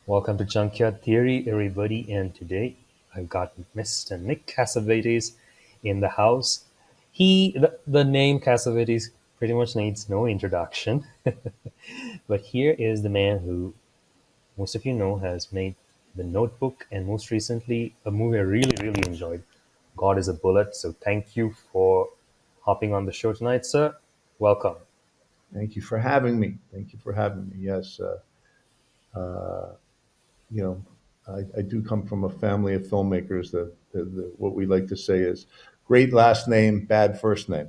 Welcome to Junkyard Theory, everybody, and today I've got Mr. Nick Cassavetes in the house. The name Cassavetes pretty much needs no introduction, but here is the man who most of you know has made The Notebook and most recently a movie I really enjoyed, God is a Bullet. So thank you for hopping on the show tonight, sir. Welcome. Thank you for having me. Thank you for having me. Yes, uh, you know, I do come from a family of filmmakers that what we like to say is great last name, bad first name.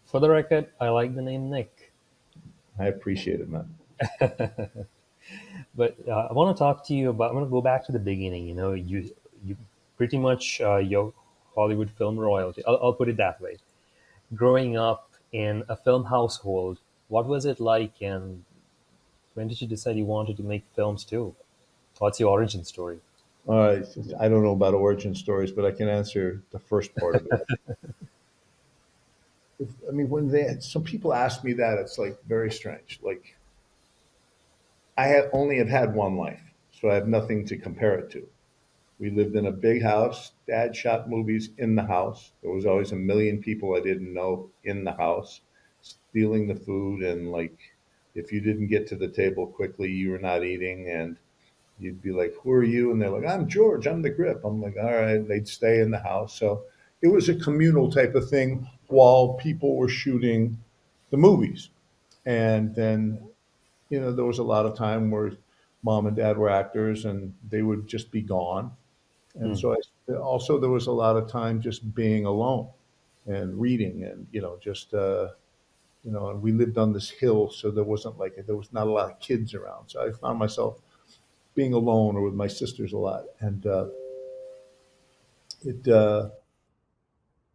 For the record, I like the name Nick. I appreciate it, man. But I want to talk to you about. I want to go back to the beginning. You pretty much your Hollywood film royalty. I'll put it that way. Growing up in a film household, what was it like, and when did you decide you wanted to make films too? What's your origin story? All right, I don't know about origin stories, but I can answer the first part of it. I mean, when some people ask me that, it's like very strange. Like only have had one life, so I have nothing to compare it to. We lived in a big house. Dad shot movies in the house. There was always a million people I didn't know in the house, stealing the food. And like, if you didn't get to the table quickly, you were not eating. And you'd be like, "Who are you?" And they're like, "I'm George. I'm the grip." I'm like, "All right." They'd stay in the house. So it was a communal type of thing while people were shooting the movies. And then, there was a lot of time where mom and dad were actors and they would just be gone, and Hmm. so also there was a lot of time just being alone and reading and, just, and we lived on this hill. So there was not a lot of kids around. So I found myself being alone or with my sisters a lot. And it, uh,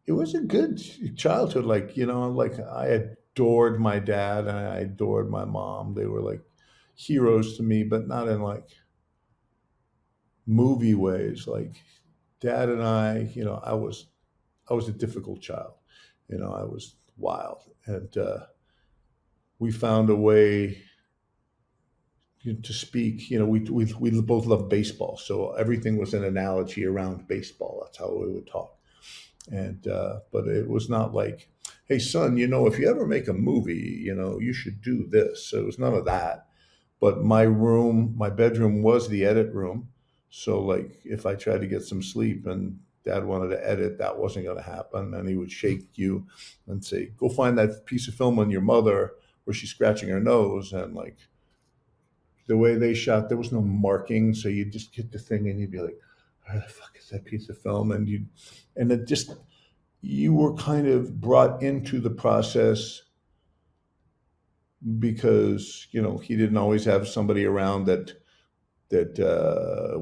it was a good childhood. Like, like I adored my dad and I adored my mom. They were like heroes to me, but not in like movie ways. Like dad and I was a difficult child. I was wild, and we found a way to speak. We both loved baseball, so everything was an analogy around baseball. That's how we would talk. And but it was not like, "Hey, son, if you ever make a movie, you should do this." So it was none of that. But my bedroom was the edit room. So like if I tried to get some sleep and dad wanted to edit, that wasn't going to happen. And he would shake you and say, "Go find that piece of film on your mother where she's scratching her nose." And like the way they shot, there was no marking. So you just get the thing and you'd be like, "Where the fuck is that piece of film?" And it just, you were kind of brought into the process because, he didn't always have somebody around that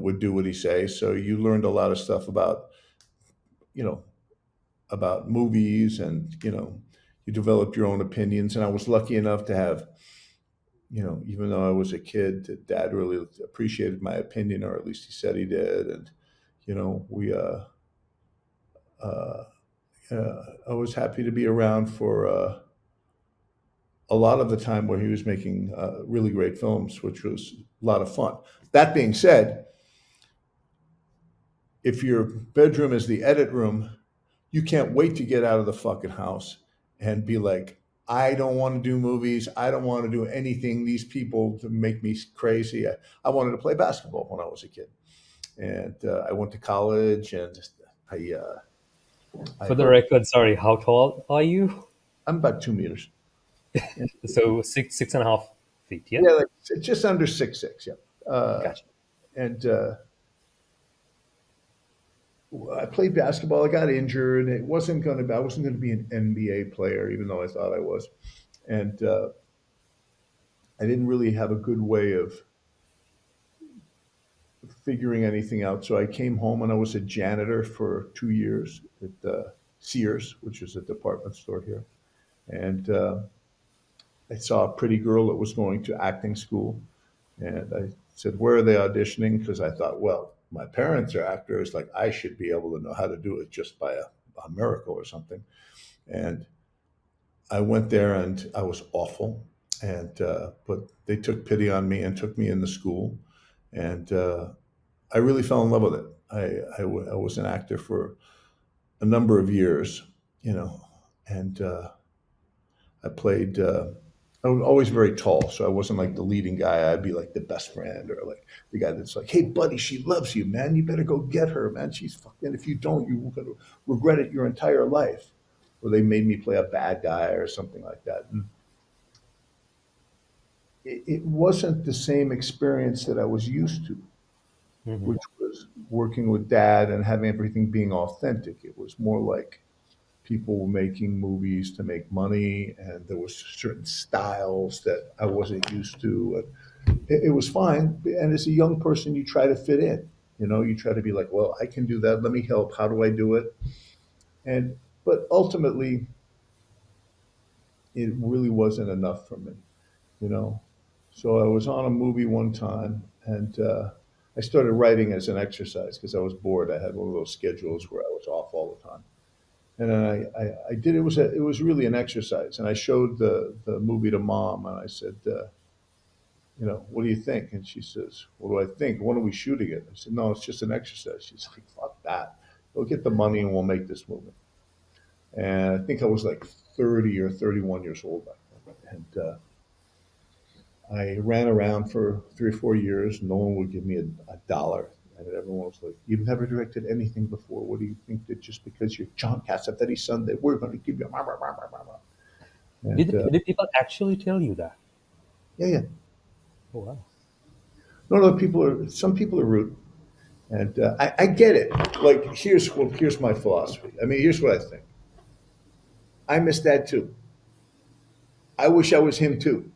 would do what he say. So you learned a lot of stuff you know, about movies, and you developed your own opinions. And I was lucky enough to have, even though I was a kid, that dad really appreciated my opinion, or at least he said he did. And we uh, I was happy to be around for a lot of the time where he was making really great films, which was a lot of fun. That being said, if your bedroom is the edit room, you can't wait to get out of the fucking house and be like, "I don't want to do movies. I don't want to do anything. These people to make me crazy." I wanted to play basketball when I was a kid, and I went to college, and I uh, I For the hurt. record, sorry, how tall are you? I'm about 2 meters. And, So six and a half feet. Yeah, yeah, like just under 6'6". Yeah, gotcha. and I played basketball. I got injured. It wasn't going to. I wasn't going to be an NBA player, even though I thought I was. And I didn't really have a good way of figuring anything out. So I came home and I was a janitor for 2 years at Sears, which is a department store here. And I saw a pretty girl that was going to acting school. And I said, "Where are they auditioning?" Because I thought, well, my parents are actors. Like I should be able to know how to do it just by a miracle or something. And I went there and I was awful. and but they took pity on me and took me into school, and I really fell in love with it. I was an actor for a number of years, you know, and I played. I was always very tall, so I wasn't like the leading guy. I'd be like the best friend or like the guy that's like, "Hey, buddy, she loves you, man. You better go get her, man. She's fucking. If you don't, you're gonna regret it your entire life." Or they made me play a bad guy or something like that. And it wasn't the same experience that I was used to, Hmm. which was working with dad and having everything being authentic. It was more like people were making movies to make money, and there was certain styles that I wasn't used to. And it was fine. And as a young person, you try to fit in. You know, you try to be like, well, I can do that. Let me help. How do I do it? And but ultimately, it really wasn't enough for me. You know, so I was on a movie one time, and I started writing as an exercise because I was bored. I had one of those schedules where I was off all the time. And then I did. It was really an exercise, and I showed the movie to mom, and I said, what do you think? And she says, what do I think? When are we shooting it? I said, no, it's just an exercise. She's like, fuck that. Go get the money, and we'll make this movie. And I think I was like 30 or 31 years old back then, and I ran around for 3 or 4 years. No one would give me a dollar. And everyone was like, "You've never directed anything before. What do you think that just because you're John Cassavetes' son that we're going to give you?" Blah, blah, blah, blah, blah, blah. And Did people actually tell you that? yeah, yeah. Oh, wow. No, no. Some people are rude, and I get it. Like here's my philosophy. I mean, here's what I think. I miss Dad too. I wish I was him too.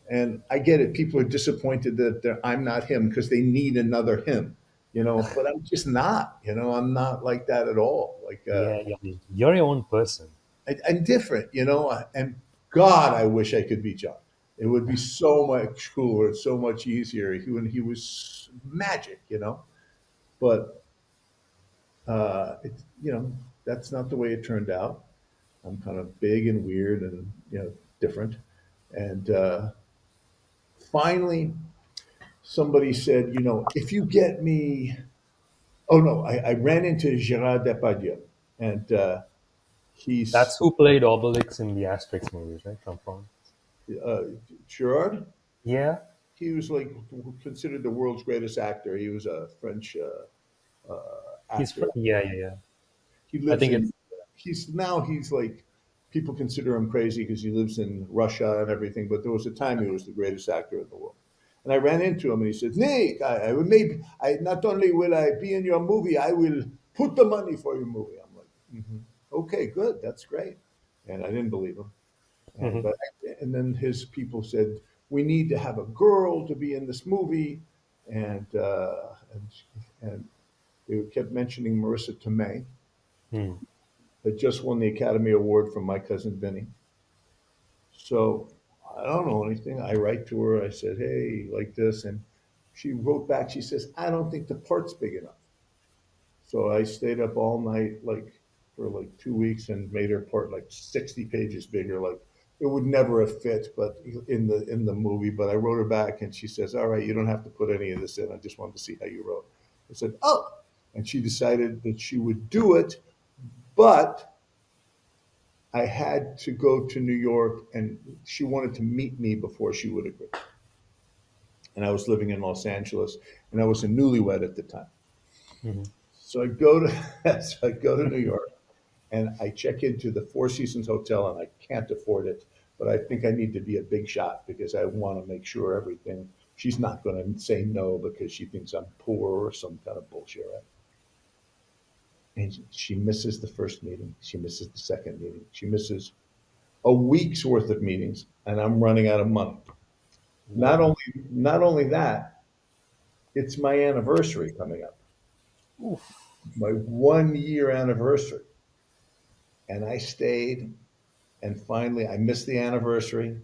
And I get it. People are disappointed that I'm not him because they need another him, but I'm just not, I'm not like that at all. Like, Yeah, yeah. You're your own person. I'm different, and God, I wish I could be John. It would be so much cooler, so much easier. When he was magic, but, that's not the way it turned out. I'm kind of big and weird and, different. And, finally, somebody said, if you get me, oh no, I ran into Gerard Depardieu, and he's That's who played Obelix in the Asterix movies, right? From France. uh, Gerard. Yeah, He was like considered the world's greatest actor. He was a French actor. yeah, yeah, yeah. He I lives think in. it's He's like people consider him crazy because he lives in Russia and everything. But there was a time he was the greatest actor in the world. And I ran into him and he said, "Nick, I will maybe I not only will I be in your movie, I will put the money for your movie." I'm like, "Okay, good, that's great." And I didn't believe him. And Mhm. but and then his people said, "We need to have a girl to be in this movie," and and they kept mentioning Marissa Tomei, Hmm. that just won the Academy Award from My Cousin Vinny. So I don't know anything. I write to her. I said, "Hey, like this," and she wrote back. She says, "I don't think the part's big enough." So I stayed up all night, like for like 2 weeks, and made her part like 60 pages bigger. Like it would never have fit, but in the movie. But I wrote her back, and she says, "All right, you don't have to put any of this in. I just wanted to see how you wrote." I said, "Oh," and she decided that she would do it, but I had to go to New York, and she wanted to meet me before she would agree. And I was living in Los Angeles, and I was a newlywed at the time. Mhm. So I go to so I go to New York, and I check into the Four Seasons Hotel, and I can't afford it, but I think I need to be a big shot because I want to make sure everything. She's not going to say no because she thinks I'm poor or some kind of bullshit, right? And she misses the first meeting. She misses the second meeting. She misses a week's worth of meetings, and I'm running out of money. Not Whoa. only not only that, it's my anniversary coming up, Oof. my 1 year anniversary, and I stayed. And finally, I missed the anniversary,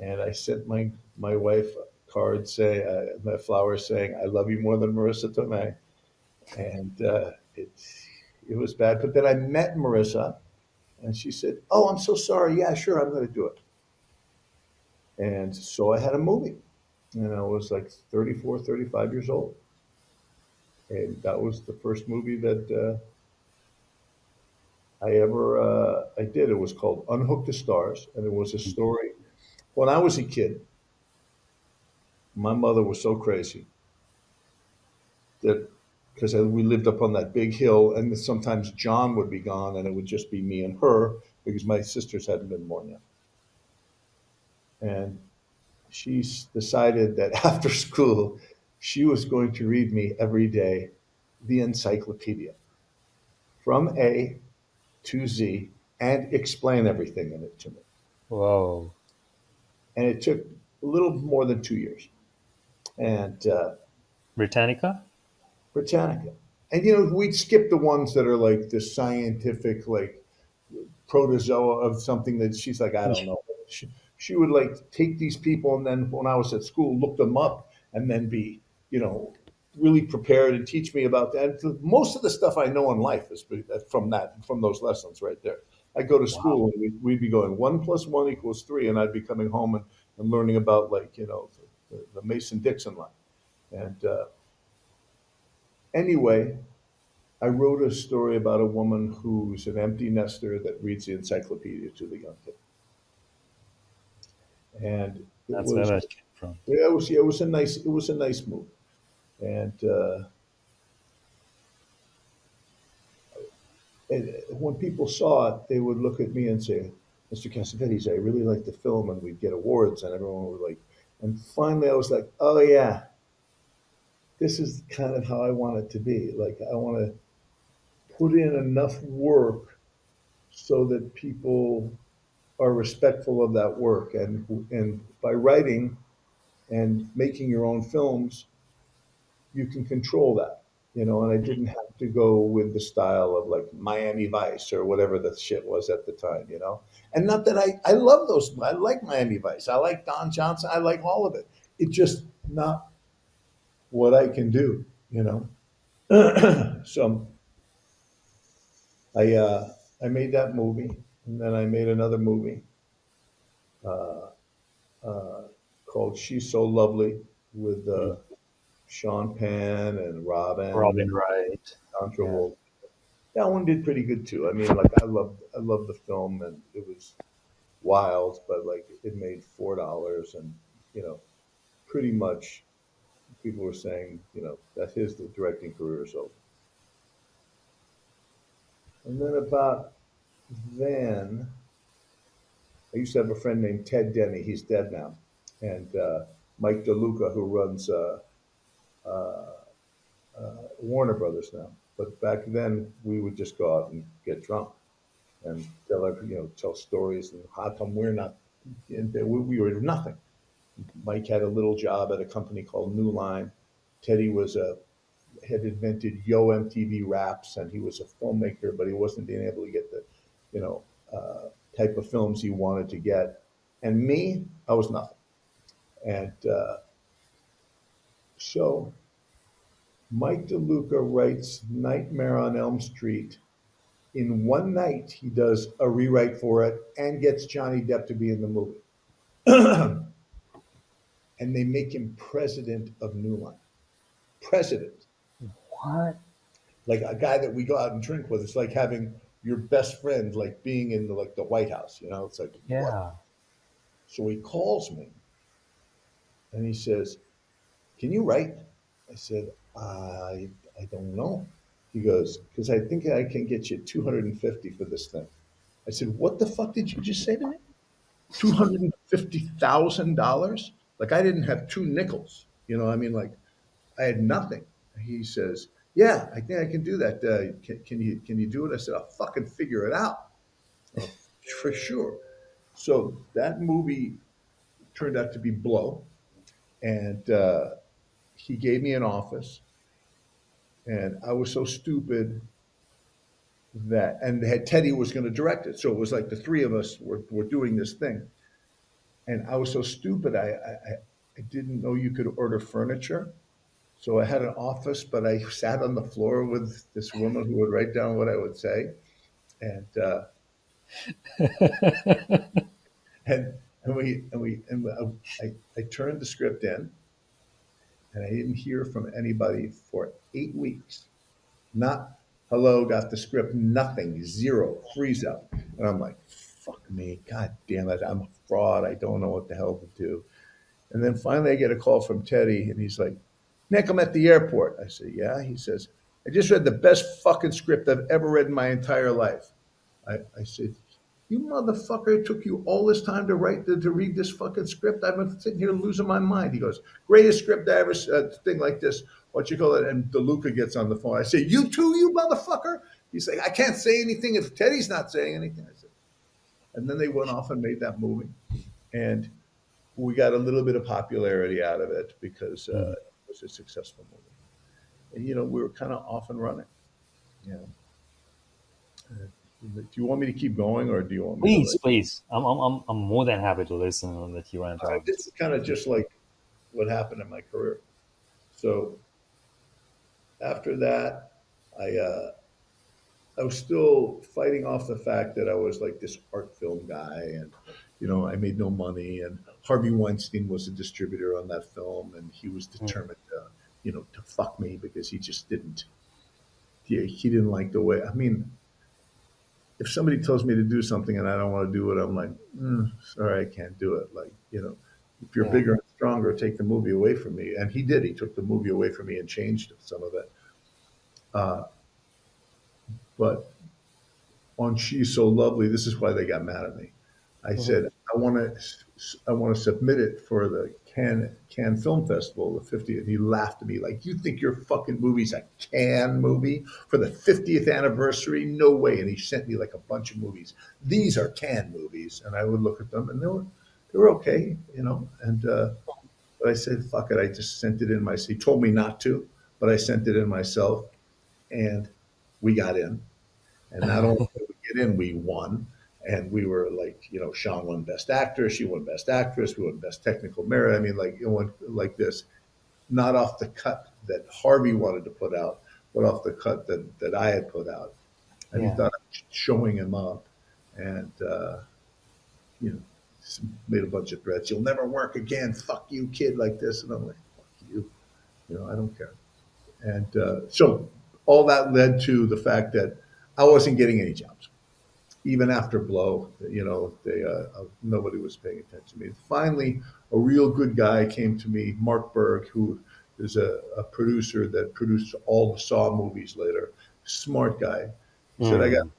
and I sent my wife a card saying, my flowers saying, "I love you more than Marissa Tomei," and it was bad. But then I met Marissa, and she said, "Oh, I'm so sorry. Yeah, sure, I'm going to do it." And so I had a movie, and I was like 34, 35 years old. And that was the first movie that I did. It was called Unhook the Stars, and it was a story. When I was a kid, my mother was so crazy that because we lived up on that big hill, and sometimes John would be gone, and it would just be me and her because my sisters hadn't been born yet. And she decided that after school, she was going to read me every day the encyclopedia from A to Z and explain everything in it to me. Whoa. And it took a little more than 2 years. And Britannica? Britannica. And we'd skip the ones that are like the scientific, like protozoa of something that she's like, I don't know. She would like take these people, and then when I was at school, look them up, and then be, you know, really prepared and teach me about that. And most of the stuff I know in life is from those lessons right there. I go to Wow. school and we'd be going 1 + 1 = 3, and I'd be coming home and learning about, like, the Mason Dixon line. And anyway, I wrote a story about a woman who's an empty nester that reads the encyclopedia to the young kid, and it That's where was that came from. yeah, it was a nice move. And when people saw it, they would look at me and say, "Mr. Cassavetes, I really like the film," and we'd get awards, and everyone would like. And finally, I was like, "Oh yeah, this is kind of how I want it to be. Like, I want to put in enough work so that people are respectful of that work, and by writing and making your own films, you can control that, and I didn't have to go with the style of like Miami Vice or whatever the shit was at the time. And not that I love those. I like Miami Vice. I like Don Johnson. I like all of it. It's just not what I can do. So I made that movie, and then I made another movie uh, uh, called She's So Lovely with Mm. Sean Penn and Robin Robin and Wright. John Yeah. Travolta. That one did pretty good too. I mean, like, I loved the film, and it was wild, but like it made $4, and you know, pretty much people were saying, that his the directing career is over. And then about then, I used to have a friend named Ted Denny. He's dead now, and Mike DeLuca, who runs uh, Warner Brothers now. But back then, we would just go out and get drunk and tell stories, and how come we're not. And we were nothing. Mike had a little job at a company called New Line. Teddy had invented Yo MTV Raps, and he was a filmmaker, but he wasn't being able to get the, you know, type of films he wanted to get. And me, I was nothing. And so Mike DeLuca writes Nightmare on Elm Street. In one night, he does a rewrite for it and gets Johnny Depp to be in the movie. And they make him president of New Line. President. What? Like a guy that we go out and drink with. It's like having your best friend, like being in the White House. It's like, what? Yeah. So he calls me and he says, "Can you write?" I said, I don't know. He goes, "Because I think I can get you 250 for this thing." I said, "What the fuck did you just say to me? $250,000?" Like, I didn't have two nickels. I mean, like, I had nothing. He says, "Yeah, I think I can do that. Can you do it?" I said, "I'll fucking figure it out." "Oh, for sure." So that movie turned out to be Blow, and he gave me an office, and I was so stupid and had Teddy was going to direct it, so it was like the three of us were doing this thing, and I was so stupid. I didn't know you could order furniture. So I had an office, but I sat on the floor with this woman who would write down what I would say, and uh, and I turned the script in, and I didn't hear from anybody for 8 weeks. Not hello, got the script, nothing, zero, freeze out. And I'm like, fuck me, god damn it, I'm a fraud. I don't know what the hell to do. And then finally I get a call from Teddy, and he's like, Nick, I'm at the airport. I said, yeah. He says, I just read the best fucking script I've ever read in my entire life. I said, you motherfucker, it took you all this time to to read this fucking script. I've been sitting here losing my mind. He goes, greatest script I ever, thing like this. What you call it? And DeLuca gets on the phone. I say, you too, you motherfucker. He's like, I can't say anything if Teddy's not saying anything. I said, and then they went off and made that movie. And we got a little bit of popularity out of it because Mm. it was a successful movie. And, we were kind of off and running. You know, do you want me to keep going, or do you want me to Please, like? please. I'm more than happy to listen and let you rant out. This is kind of just like what happened in my career. So after that, I uh, I was still fighting off the fact that I was like this art film guy, and I made no money. And Harvey Weinstein was a distributor on that film, and he was Mm. determined to fuck me because he just didn't. He didn't like the way. I mean, if somebody tells me to do something and I don't want to do it, I'm like, sorry, I can't do it. Like, if you're Yeah, bigger and stronger, take the movie away from me. And he did. He took the movie away from me and changed some of it. Uh, but on She's So Lovely, this is why they got mad at me. I hmm, said, I want to submit it for the Cannes Film Festival, the 50th. He laughed at me like, you think your fucking movie's a Cannes movie for the 50th anniversary? No way. And he sent me like a bunch of movies. These are Cannes movies. And I would look at them, and they were okay, And but I said, fuck it. I just sent it in myself. He told me not to, but I sent it in myself, and we got in. And not only did we get in, we won. And we were like, Sean won Best Actor, she won Best Actress, we won Best Technical Merit. I mean, like, went like this, not off the cut that Harvey wanted to put out, but off the cut that I had put out. And he yeah, thought I was showing him up, and you know, made a bunch of threats. You'll never work again. Fuck you, kid, like this. And I'm like, fuck you. I don't care. And so all that led to the fact that I wasn't getting any jobs even after Blow. They nobody was paying attention to me. Finally, a real good guy came to me, Mark Berg, who is a producer that produced all the Saw movies later. Smart guy. He said, mm,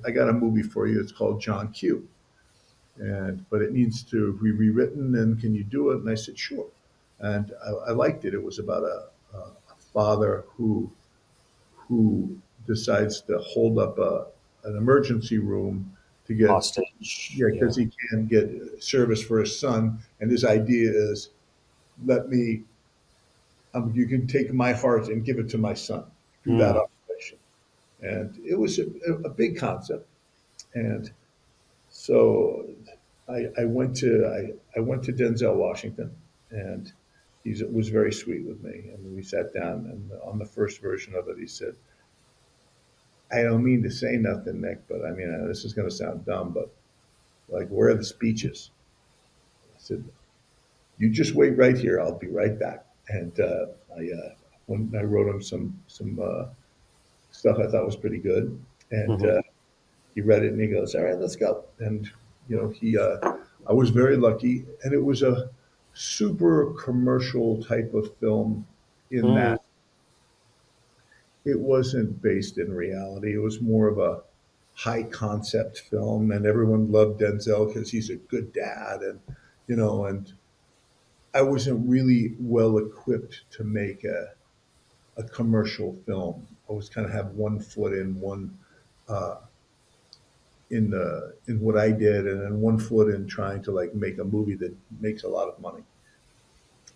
I got a movie for you. It's called John Q. But it needs to be rewritten, and can you do it? And I said, sure. And I liked it. It was about a father who decides to hold up an emergency room to get, hostage. yeah, Yeah, because he can't get service for his son. And his idea is, let me, you can take my heart and give it to my son through that mm, operation. And it was a big concept. And so I went to Denzel Washington, and he was very sweet with me. And we sat down, and on the first version of it, he said, I don't mean to say nothing, Nick, but I mean, this is going to sound dumb, but like, where are the speeches? I said, you just wait right here. I'll be right back. And when I wrote him some stuff I thought was pretty good, and hmm, he read it and he goes, all right, let's go. And he I was very lucky, and it was a super commercial type of film in mm, that it wasn't based in reality. It was more of a high concept film, and everyone loved Denzel because he's a good dad, and I wasn't really well equipped to make a commercial film. I was kind of have one foot in one uh, in what I did, and then one foot in trying to like make a movie that makes a lot of money.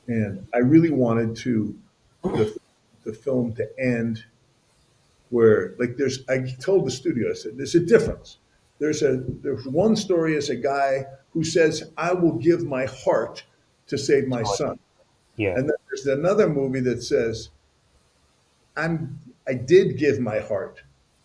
And I really wanted the the film to end where like I told the studio, I said, there's a difference. There's one story as a guy who says, I will give my heart to save my son. yeah, And then there's another movie that says, I did give my heart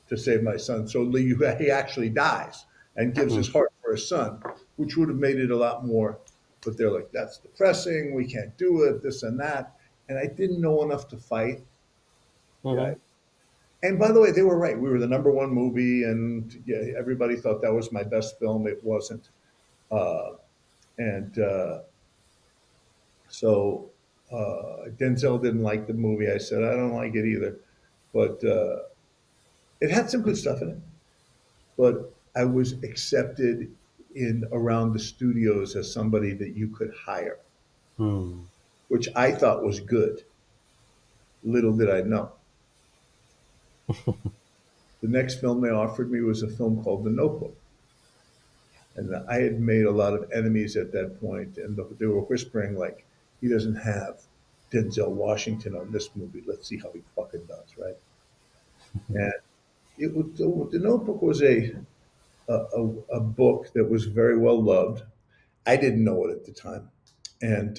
to save my son. So he actually dies and gives mm, his heart for her son, which would have made it a lot more. But they're like, that's depressing. We can't do it. This and that. And I didn't know enough to fight. Yeah. Hmm. And by the way, they were right. We were the number one movie, and yeah, everybody thought that was my best film. It wasn't. Uh, and so Denzel didn't like the movie. I said, I don't like it either. But it had some good stuff in it. But I was accepted in around the studios as somebody that you could hire, Hmm. which I thought was good. Little did I know. The next film they offered me was a film called The Notebook. And I had made a lot of enemies at that point, and they were whispering like, "He doesn't have Denzel Washington on this movie. Let's see how he fucking does, right?" And the Notebook was a book that was very well loved. I didn't know it at the time, and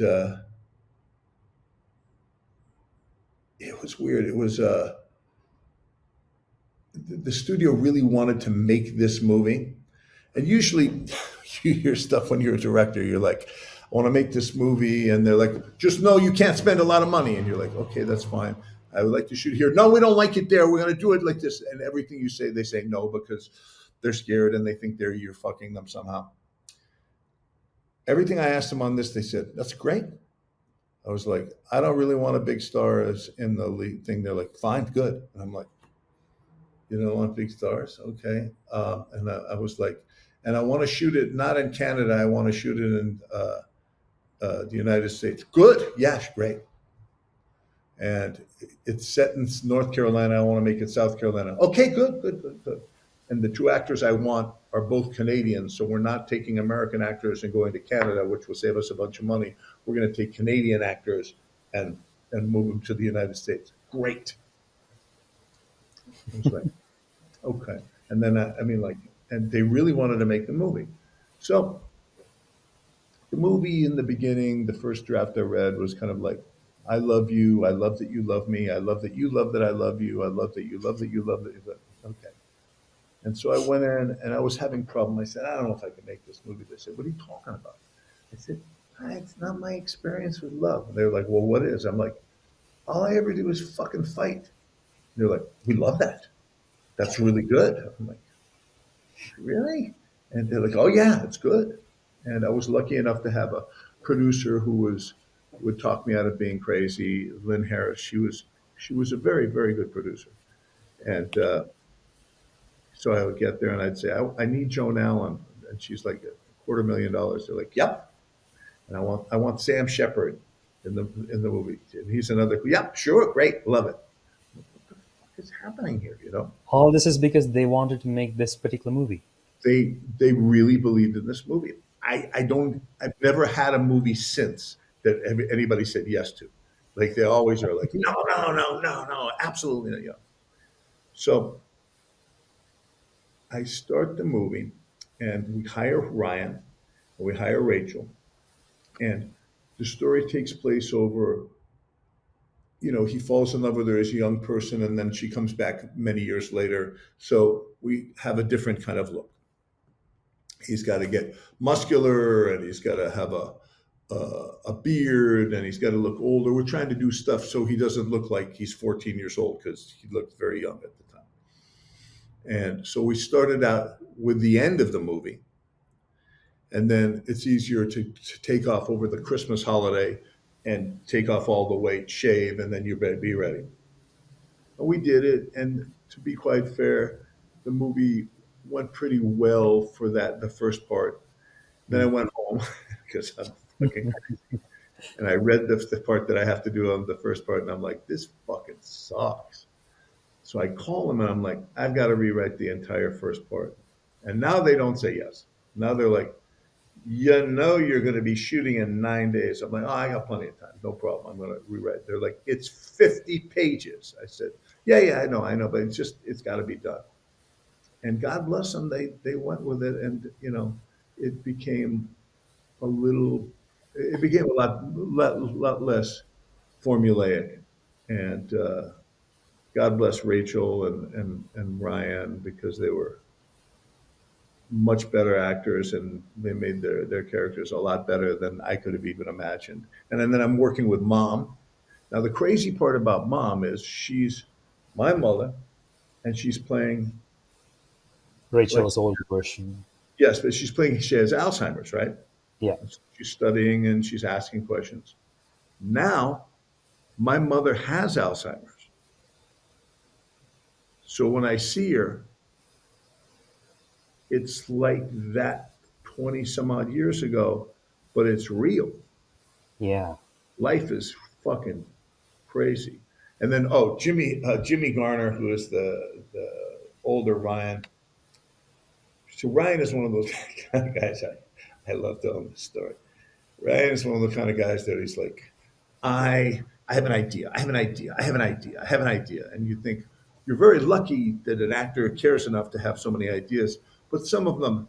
it was weird. It was the studio really wanted to make this movie. And usually you hear stuff when you're a director, you're like, I want to make this movie. And they're like, just know you can't spend a lot of money. And you're like, okay, that's fine. I would like to shoot here. No, we don't like it there. We're going to do it like this. And everything you say, they say no because they're scared and they think you're fucking them somehow. Everything I asked them on this, they said, that's great. I was like, I don't really want a big star as in the lead thing. They're like, fine, good. And I'm like, you don't want big stars? Okay. And I was like, and I want to shoot it not in Canada. I want to shoot it in the United States. Good. Yes, great. And it's set in North Carolina. I want to make it South Carolina. Okay, good, good, good, good. And the two actors I want are both Canadians. So we're not taking American actors and going to Canada, which will save us a bunch of money. We're going to take Canadian actors and move them to the United States. Great. I was like, okay. And then, I mean, like, and they really wanted to make the movie. So the movie in the beginning, the first draft I read was kind of like, I love you. I love that you love me. I love that you love that I love you. I love that you love that you love that you love. Okay. And so I went in and I was having problem. I said, I don't know if I can make this movie. They said, what are you talking about? I said, it's not my experience with love. And they were like, well, what is? I'm like, all I ever do is fucking fight. They're like, we love that. That's really good. I'm like, really? And they're like, oh yeah, it's good. And I was lucky enough to have a producer who would talk me out of being crazy. Lynn Harris. She was a very very good producer. And so I would get there and I'd say, I need Joan Allen, and she's like $250,000. They're like, yep. And I want Sam Shepard in the movie. And he's another. Yep, sure, great, love it. What the fuck is happening here? All this is because they wanted to make this particular movie. They really believed in this movie. I've never had a movie since that anybody said yes to. Like they always are like, no, no, no, no, no, absolutely not. Yeah. So I start the movie and we hire Ryan and we hire Rachel, and the story takes place over, he falls in love with her as a young person and then she comes back many years later. So we have a different kind of look. He's got to get muscular and he's got to have a beard and he's got to look older. We're trying to do stuff so he doesn't look like he's 14 years old because he looked very young at the time. And so we started out with the end of the movie. And then it's easier to take off over the Christmas holiday and take off all the weight, shave, and then you better be ready. And we did it. And to be quite fair, the movie went pretty well for the first part. Then I Mm. went home because I'm fucking crazy. And I read the part that I have to do on the first part, and I'm like, this fucking sucks. So I call them and I'm like, I've got to rewrite the entire first part. And now they don't say yes. Now they're like, you're going to be shooting in 9 days. I'm like, oh, I got plenty of time. No problem. I'm going to rewrite. They're like, it's 50 pages. I said, yeah, I know, but it's got to be done. And God bless them. They went with it. And, it became a little, it became a lot less formulaic. And God bless Rachel and Ryan because they were much better actors, and they made their characters a lot better than I could have even imagined. And then I'm working with Mom. Now, the crazy part about Mom is she's my mother, and she's playing like, Rachel's old version. yes, but she's playing, she has Alzheimer's, right? Yeah. She's studying and she's asking questions. Now, my mother has Alzheimer's. So when I see her, it's like that 20 some odd years ago, but it's real. Yeah. Life is fucking crazy. And then, oh, Jimmy Garner, who is the older Ryan. So Ryan is one of those kind of guys. I love telling this story. Ryan is one of the kind of guys that he's like, I have an idea. I have an idea. I have an idea. I have an idea. And you think you're very lucky that an actor cares enough to have so many ideas, but some of them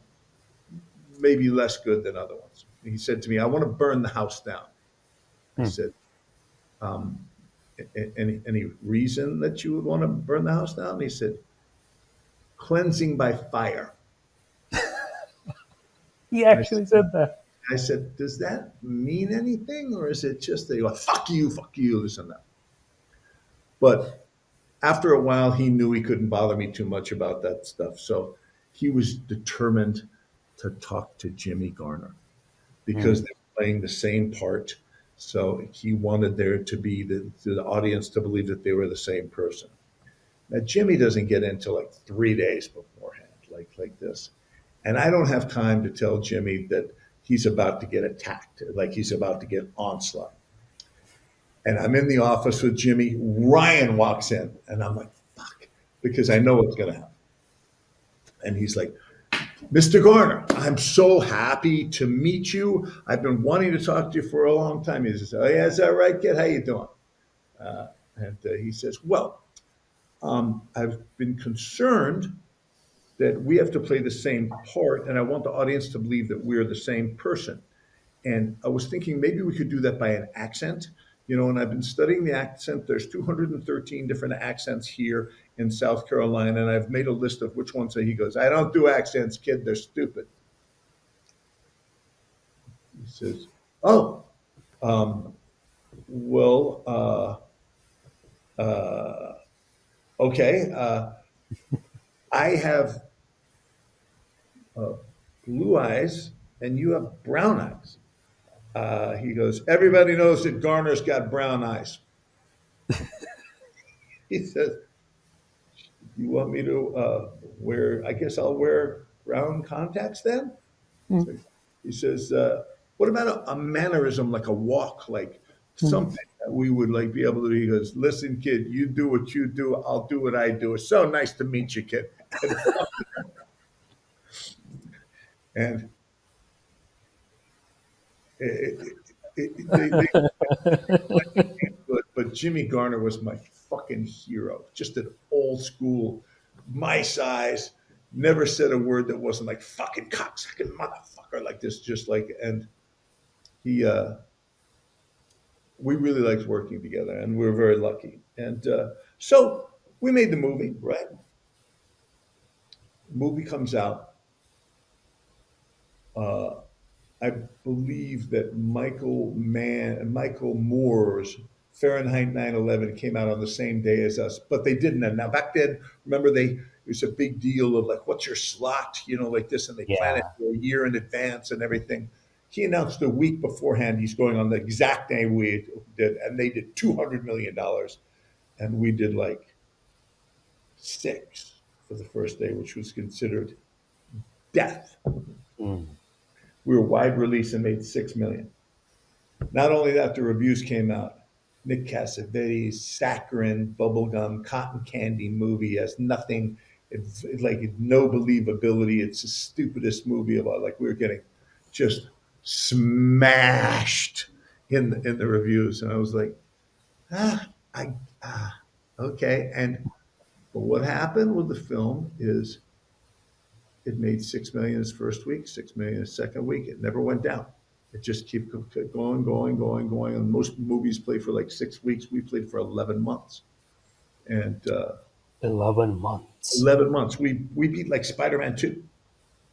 may be less good than other ones. He said to me, I want to burn the house down. I Hmm. said, um, any reason that you would want to burn the house down? He said, cleansing by fire. He And actually said that. I said, does that mean anything? Or is it just they go, fuck you, this and that? But after a while, he knew he couldn't bother me too much about that stuff. So he was determined to talk to Jimmy Garner because Hmm. they were playing the same part. So he wanted there to be the audience to believe that they were the same person. Now, Jimmy doesn't get into like 3 days beforehand, like this. And I don't have time to tell Jimmy that he's about to get attacked, like he's about to get onslaught. And I'm in the office with Jimmy. Ryan walks in, and I'm like, fuck, because I know what's going to happen. And he's like, Mr. Garner, I'm so happy to meet you. I've been wanting to talk to you for a long time. He says, oh, yeah, is that right, kid? How you doing? And he says, well, I've been concerned that we have to play the same part, and I want the audience to believe that we're the same person. And I was thinking maybe we could do that by an accent, and I've been studying the accent. There's 213 different accents here in South Carolina, and I've made a list of which ones. He goes, I don't do accents, kid. They're stupid. He says, oh, um, well, okay. I have uh, blue eyes, and you have brown eyes. He goes, everybody knows that Garner's got brown eyes. He says, you want me to wear, I guess I'll wear brown contacts then? Hmm. So he says, what about a mannerism, like a walk, like Hmm. something that we would like be able to do? He goes, listen, kid, you do what you do. I'll do what I do. It's so nice to meet you, kid. And it, they but Jimmy Garner was my fucking hero. Just an old school, my size, never said a word that wasn't like fucking cocksucking motherfucker like this. Just like, and he, we really liked working together, and we were very lucky. And so we made the movie. Right, movie comes out. Uh, I believe that Michael Moore's Fahrenheit 9/11 came out on the same day as us, but they didn't. And now back then, remember it was a big deal of like, what's your slot, like this, and they plan it Yeah. for a year in advance and everything. He announced a week beforehand he's going on the exact day we did, and they did $200 million, and we did like six for the first day, which was considered death. Hmm. We were wide release and made 6 million. Not only that, the reviews came out. Nick Cassavetes, saccharine, bubblegum, cotton candy movie has nothing. It's like no believability. It's the stupidest movie about. Like we were getting just smashed in the reviews, and I was like, I okay. And but what happened with the film is it made 6 million its first week, 6 million its second week. It never went down. It just kept going, going, going, going. And most movies play for like 6 weeks. We played for 11 months, and 11 months. 11 months. We beat like Spider-Man 2.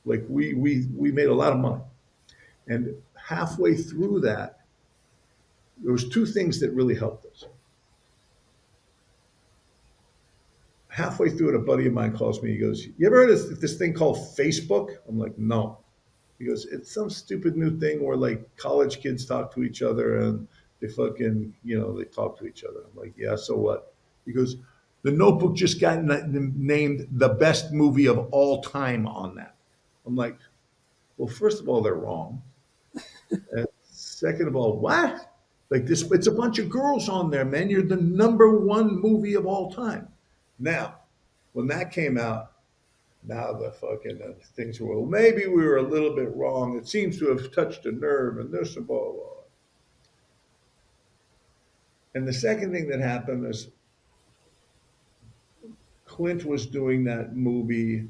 Like we made a lot of money, and halfway through that, there was two things that really helped us. Halfway through it, a buddy of mine calls me. He goes, "You ever heard of this thing called Facebook?" I'm like, "No." He goes, "It's some stupid new thing where like college kids talk to each other and they fucking, they talk to each other." I'm like, "Yeah, so what?" He goes, "The Notebook just got named the best movie of all time on that." I'm like, "Well, first of all, they're wrong. And second of all, what? Like this, it's a bunch of girls on there, man. You're the number one movie of all time." Now, when that came out, now the fucking things were, well, maybe we were a little bit wrong. It seems to have touched a nerve and this and blah, blah, blah. And the second thing that happened is Clint was doing that movie.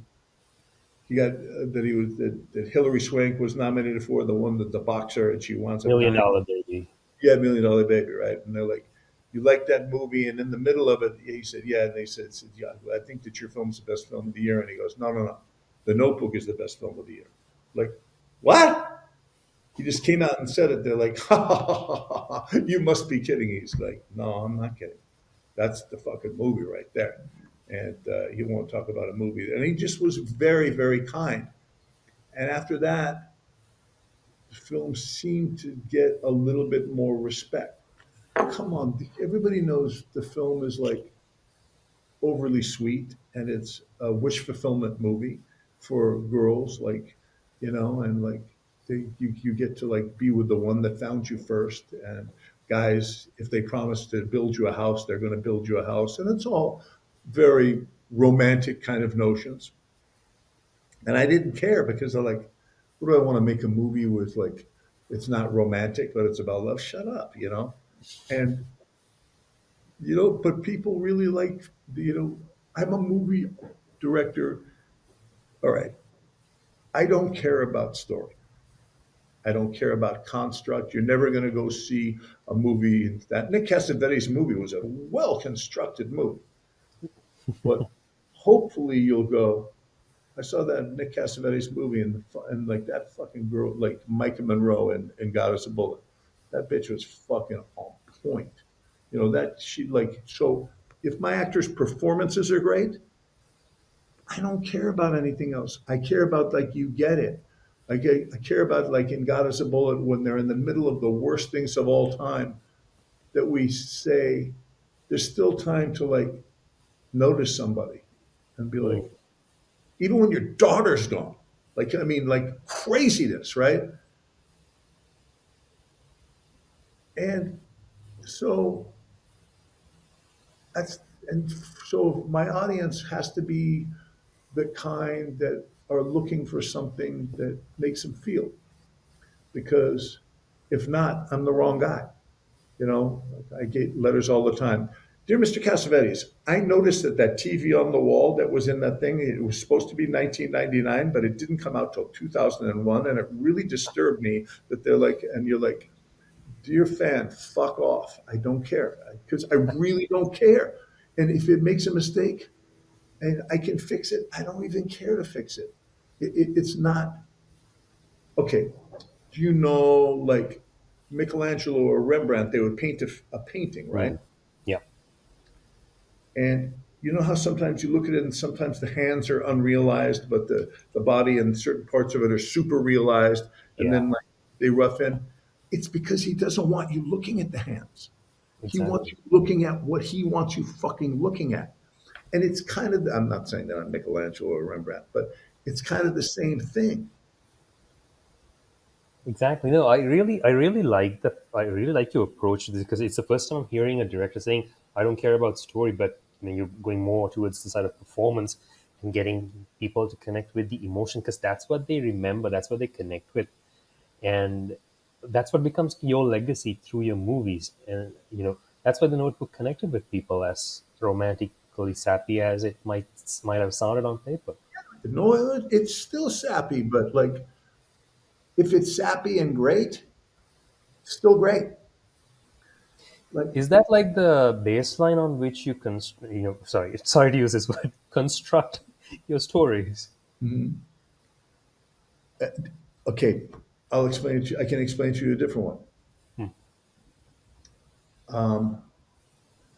He got that Hillary Swank was nominated for, the one that the boxer, and she winds up Million dying. Dollar Baby. Yeah, Million Dollar Baby, right? And they're like, "You like that movie?" And in the middle of it, he said, "Yeah." And they said, "Yeah, I think that your film's the best film of the year." And he goes, "No, no, no. The Notebook is the best film of the year." Like, what? He just came out and said it. They're like, "Ha, ha, ha, ha, ha. You must be kidding." He's like, "No, I'm not kidding. That's the fucking movie right there." And he won't talk about a movie. And he just was very, very kind. And after that, the film seemed to get a little bit more respect. Come on, everybody knows the film is like overly sweet and it's a wish fulfillment movie for girls, like, and like you get to like be with the one that found you first. And guys, if they promise to build you a house, they're going to build you a house. And it's all very romantic kind of notions. And I didn't care because I'm like, what do I want to make a movie with, like, it's not romantic, but it's about love? Shut up. And but people really like, I'm a movie director. All right. I don't care about story. I don't care about construct. You're never going to go see a movie. That Nick Cassavetes movie was a well constructed movie. But hopefully you'll go, I saw that Nick Cassavetes movie, and like that fucking girl, like Micah Monroe and Got Us a Bullet. That bitch was fucking on point. That she like, so if my actors' performances are great, I don't care about anything else. I care about, like, you get it. I care about, like, in God Is a Bullet, when they're in the middle of the worst things of all time, that we say there's still time to like notice somebody and be Mm. like, even when your daughter's gone, like, I mean, like craziness, right? And so that's and so my audience has to be the kind that are looking for something that makes them feel, because if not, I'm the wrong guy. I get letters all the time. Dear Mr. Cassavetes, I noticed that that TV on the wall that was in that thing, it was supposed to be 1999, but it didn't come out till 2001. And it really disturbed me that they're like, and you're like, dear fan, fuck off. I don't care, because I really don't care. And if it makes a mistake and I can fix it, I don't even care to fix it. It's not, okay. Do you know, like, Michelangelo or Rembrandt, they would paint a painting, right? Mm. Yeah. And you know how sometimes you look at it and sometimes the hands are unrealized, but the body and certain parts of it are super realized, and Yeah. then like they rough in. It's because he doesn't want you looking at the hands. He wants Exactly. you looking at what he wants you fucking looking at. And it's kind of, I'm not saying that I'm Michelangelo or Rembrandt, but it's kind of the same thing. Exactly. No, I really like your approach to this because it's the first time I'm hearing a director saying, "I don't care about story," but you're going more towards the side of performance and getting people to connect with the emotion because that's what they remember, that's what they connect with, and that's what becomes your legacy through your movies. And that's why The Notebook connected with people, as romantically sappy as it might have sounded on paper. No, it's still sappy, but like, if it's sappy and great, still great. Like, Is that like the baseline on which you sorry to use this word, construct your stories? mhm. Okay, I'll explain it to you. I can explain to you a different one. Hmm. Um,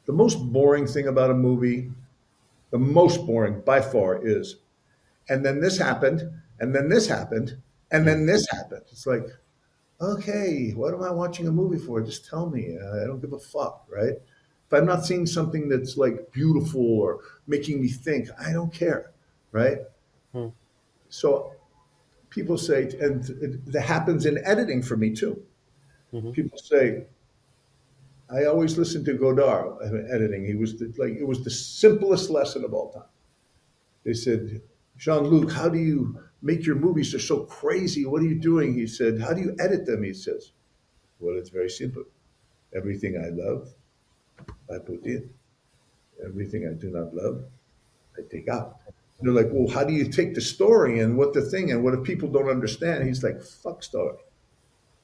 the most boring thing about a movie, the most boring by far is, and then this happened, and then this happened, and Hmm. then this happened. It's like, okay, what am I watching a movie for? Just tell me. I don't give a fuck, right? If I'm not seeing something that's like beautiful or making me think, I don't care, right? Hmm. So people say, and that happens in editing for me too. Hmm. People say, I always listen to Godard editing. He was like, it was the simplest lesson of all time. They said, Jean-Luc, how do you make your movies? They're so crazy. What are you doing? He said, how do you edit them? He says, well, it's very simple. Everything I love, I put in. Everything I do not love, I take out. They're like, well, how do you take the story and what the thing and what if people don't understand? He's like, fuck story.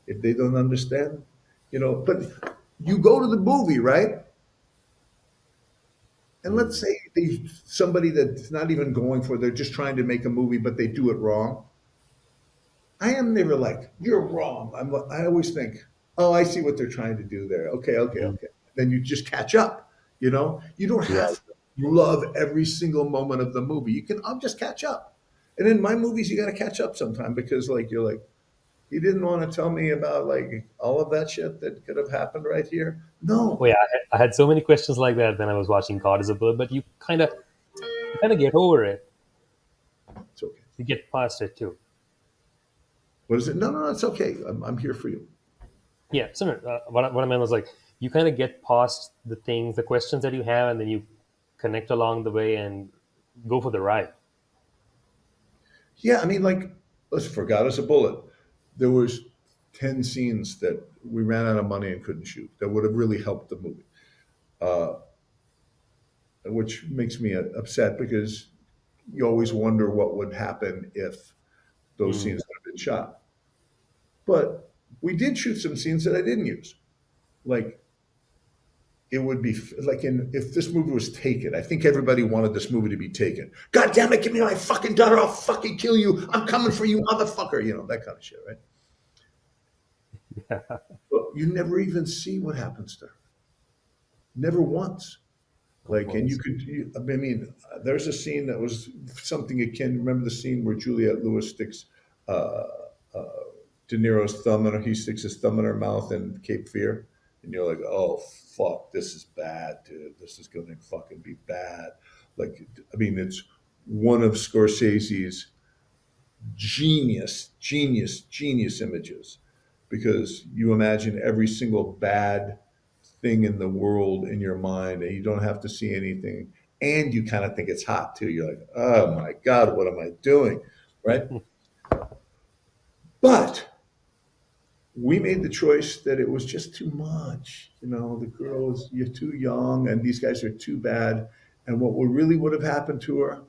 If they don't understand, but you go to the movie, right? And let's Hmm. say somebody that's not even going for, they're just trying to make a movie, but they do it wrong. I am never like, you're wrong. I always think, oh, I see what they're trying to do there. Okay, okay, Hmm. okay. Then you just catch up. You don't have Right. to love every single moment of the movie. I'll just catch up. And in my movies, you got to catch up sometime because, like, you're like, he didn't want to tell me about like all of that shit that could have happened right here. Oh No, yeah, I had so many questions like that when I was watching God is a Bird, but you kind of get over it. it's okay. You get past it too. What is it? No, no, no, it's okay. I'm here for you. Yeah. So no, what I meant was like you kind of get past the things, the questions that you have, and then you connect along the way and go for the ride. Yeah, I mean, like, let's forgot as a bullet. There was 10 scenes that we ran out of money and couldn't shoot that would have really helped the movie, uh, which makes me upset because you always wonder what would happen if those Hmm. scenes had been shot. But we did shoot some scenes that I didn't use. Like, it would be like if this movie was taken, I think everybody wanted this movie to be taken. God damn it, give me my fucking daughter, I'll fucking kill you. I'm coming for you, motherfucker. That kind of shit, right? Yeah. But you never even see what happens to her. Never once. Of Like, and course. I mean, there's a scene that was something akin. Remember the scene where Juliette Lewis sticks uh, uh, De Niro's thumb in her, he sticks his thumb in her mouth in Cape Fear, and you're like, oh fuck, this is bad, dude. This is gonna fucking be bad. Like, I mean, it's one of Scorsese's genius images, because you imagine every single bad thing in the world in your mind and you don't have to see anything, and you kind of think it's hot too. You're like, oh my god, what am I doing, right? But we made the choice that it was just too much. The girls, you're too young and these guys are too bad, and what really would have happened to her,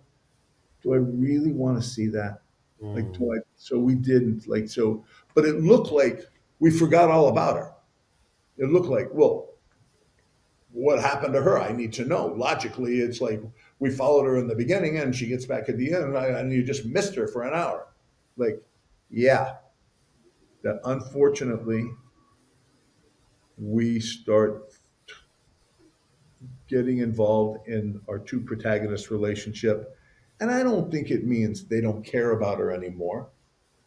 do I really want to see that? Like, Hmm. so we didn't, like, so, but it looked like we forgot all about her. It looked like, well, what happened to her? I need to know. Logically, it's like we followed her in the beginning and she gets back at the end, and you just missed her for an hour. Like, yeah, that unfortunately we start getting involved in our two protagonists' relationship. And I don't think it means they don't care about her anymore.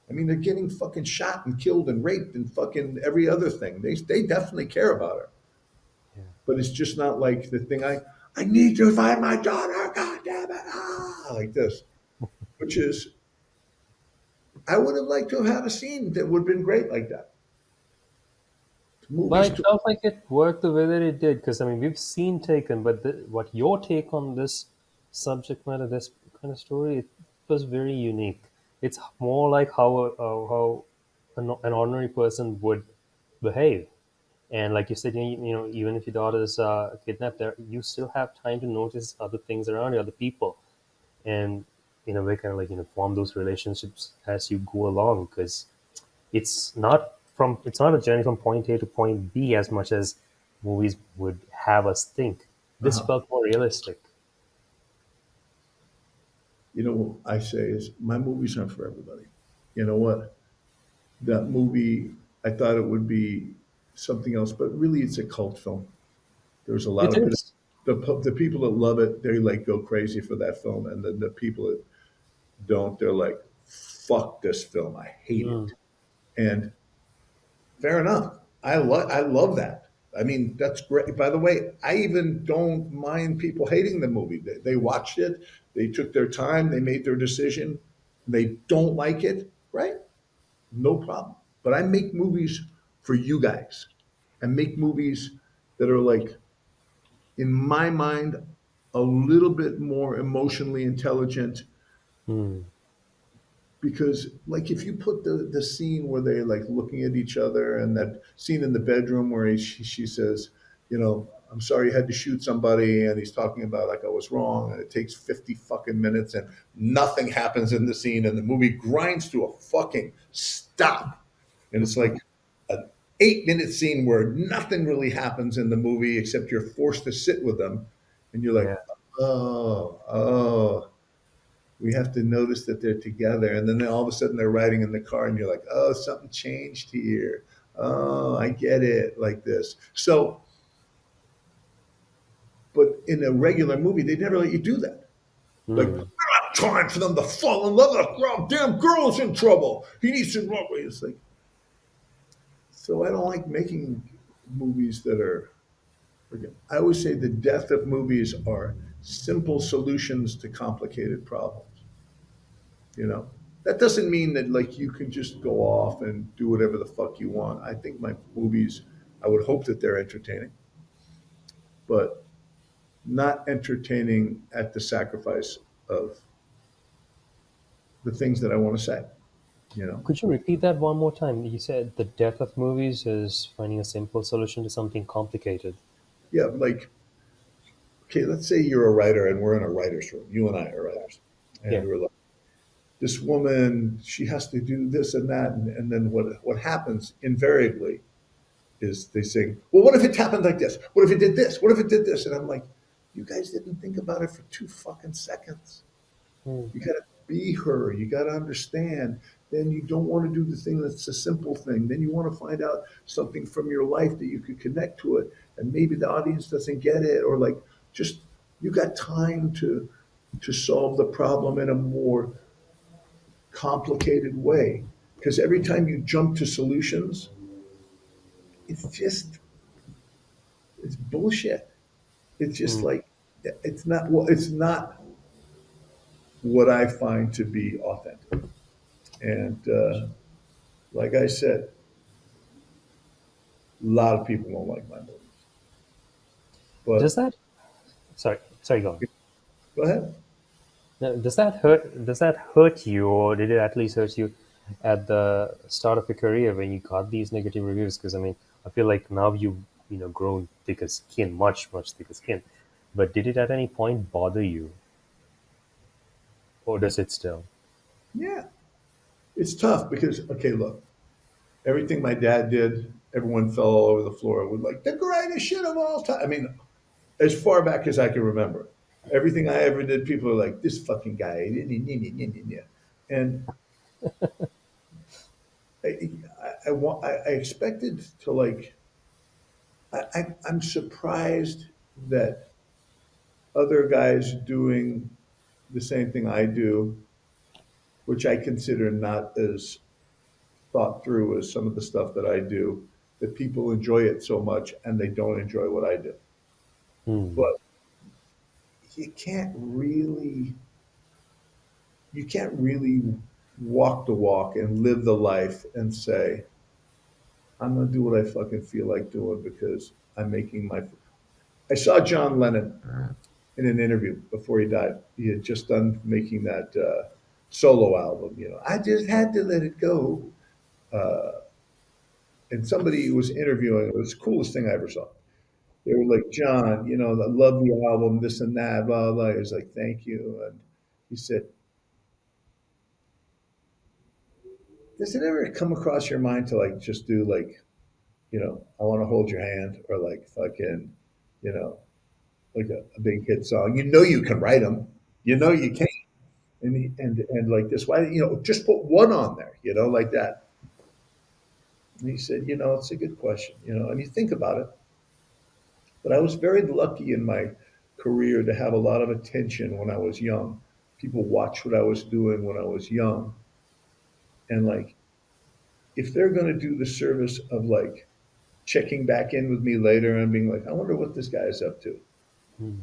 I mean, they're getting fucking shot and killed and raped and fucking every other thing. They definitely care about her. Yeah. But it's just not like the thing I need to find my daughter, god damn it, like this. Which is, I would have liked to have had a scene that would have been great like that. But Movies I too. felt like it worked the way that it did because I mean we've seen Taken, but what your take on this subject matter, this kind of story, it was very unique. It's more like how an ordinary person would behave, and like you said, even if your daughter is kidnapped, there you still have time to notice other things around you, other people, and in a way, kind of like form those relationships as you go along because it's not a journey from point A to point B as much as movies would have us think. This Uh-huh. felt more realistic. What I say is my movies aren't for everybody. you know what, that movie, I thought it would be something else, but really it's a cult film. There's a lot It of is. the people that love it, they like go crazy for that film, and then the people that don't, they're like, fuck this film, I hate Mm, it. And fair enough. I love that. I mean, that's great. By the way, I even don't mind people hating the movie. They watched it, they took their time, they made their decision. They don't like it, right? No problem. But I make movies for you guys. I make movies that are like, in my mind, a little bit more emotionally intelligent, mm, because like if you put the scene where they like looking at each other, and that scene in the bedroom where she says, you know, I'm sorry you had to shoot somebody, and he's talking about like I was wrong, and it takes 50 fucking minutes and nothing happens in the scene, and the movie grinds to a fucking stop, and it's like an 8 minute scene where nothing really happens in the movie except you're forced to sit with them, and you're like, yeah. oh, we have to notice that they're together. And then all of a sudden they're riding in the car, and you're like, oh, something changed here. Oh, I get it, like this. So, but in a regular movie, they never let you do that. Like, Mm. time for them to fall in love. The damn girl is in trouble. He needs to run away. It's like, so I don't like making movies that are, I always say the death of movies are simple solutions to complicated problems. You know, that doesn't mean that like you can just go off and do whatever the fuck you want. I think my movies, I would hope that they're entertaining, but not entertaining at the sacrifice of the things that I want to say. You know, Could you repeat that one more time? You said the death of movies is finding a simple solution to something complicated. yeah, like, okay, let's say you're a writer and we're in a writer's room. You and I are writers, and Yeah. we're like, this woman, she has to do this and that, and then what happens invariably is they say, well, what if it happened like this? What if it did this? What if it did this? And I'm like, you guys didn't think about it for 2 fucking seconds. Mm, You got to be her. You got to understand. Then you don't want to do the thing that's a simple thing. Then you want to find out something from your life that you could connect to it. And maybe the audience doesn't get it, or like, just, you got time to solve the problem in a more complicated way. Because every time you jump to solutions, it's just, it's bullshit. It's just mm. like, it's not, well, it's not what I find to be authentic. And like I said, a lot of people don't like my movies. Does But that? Sorry, go on. go ahead. Now, does that hurt? Does that hurt you, or did it at least hurt you at the start of your career when you got these negative reviews? Because I mean, I feel like now you grown thicker skin, much thicker skin. But did it at any point bother you, or does it still? Yeah, it's tough because, okay, look, everything my dad did, everyone fell all over the floor with like the greatest shit of all time. I mean, as far back as I can remember, everything I ever did, people are like, this fucking guy. And I expected to like, I'm surprised that other guys doing the same thing I do, which I consider not as thought through as some of the stuff that I do, that people enjoy it so much and they don't enjoy what I do. Hmm. But you can't really, you can't really walk the walk and live the life and say, I'm going to do what I fucking feel like doing because I'm making my. I saw John Lennon in an interview before he died. He had just done making that solo album. You know, I just had to let it go. Uh, and somebody was interviewing. It was the coolest thing I ever saw. They were like, John, you know, I love the album, this and that, blah, blah, blah. He was like, thank you. And he said, does it ever come across your mind to like just do like, you know, I want to hold your hand, or like fucking, you know, like a big hit song? You know, you can write them. You know, you can. And like this, why, just put one on there, like that. And he said, it's a good question, and you think about it. But I was very lucky in my career to have a lot of attention when I was young. People watched what I was doing when I was young. And like, if they're going to do the service of like checking back in with me later and being like, I wonder what this guy is up to, Mm.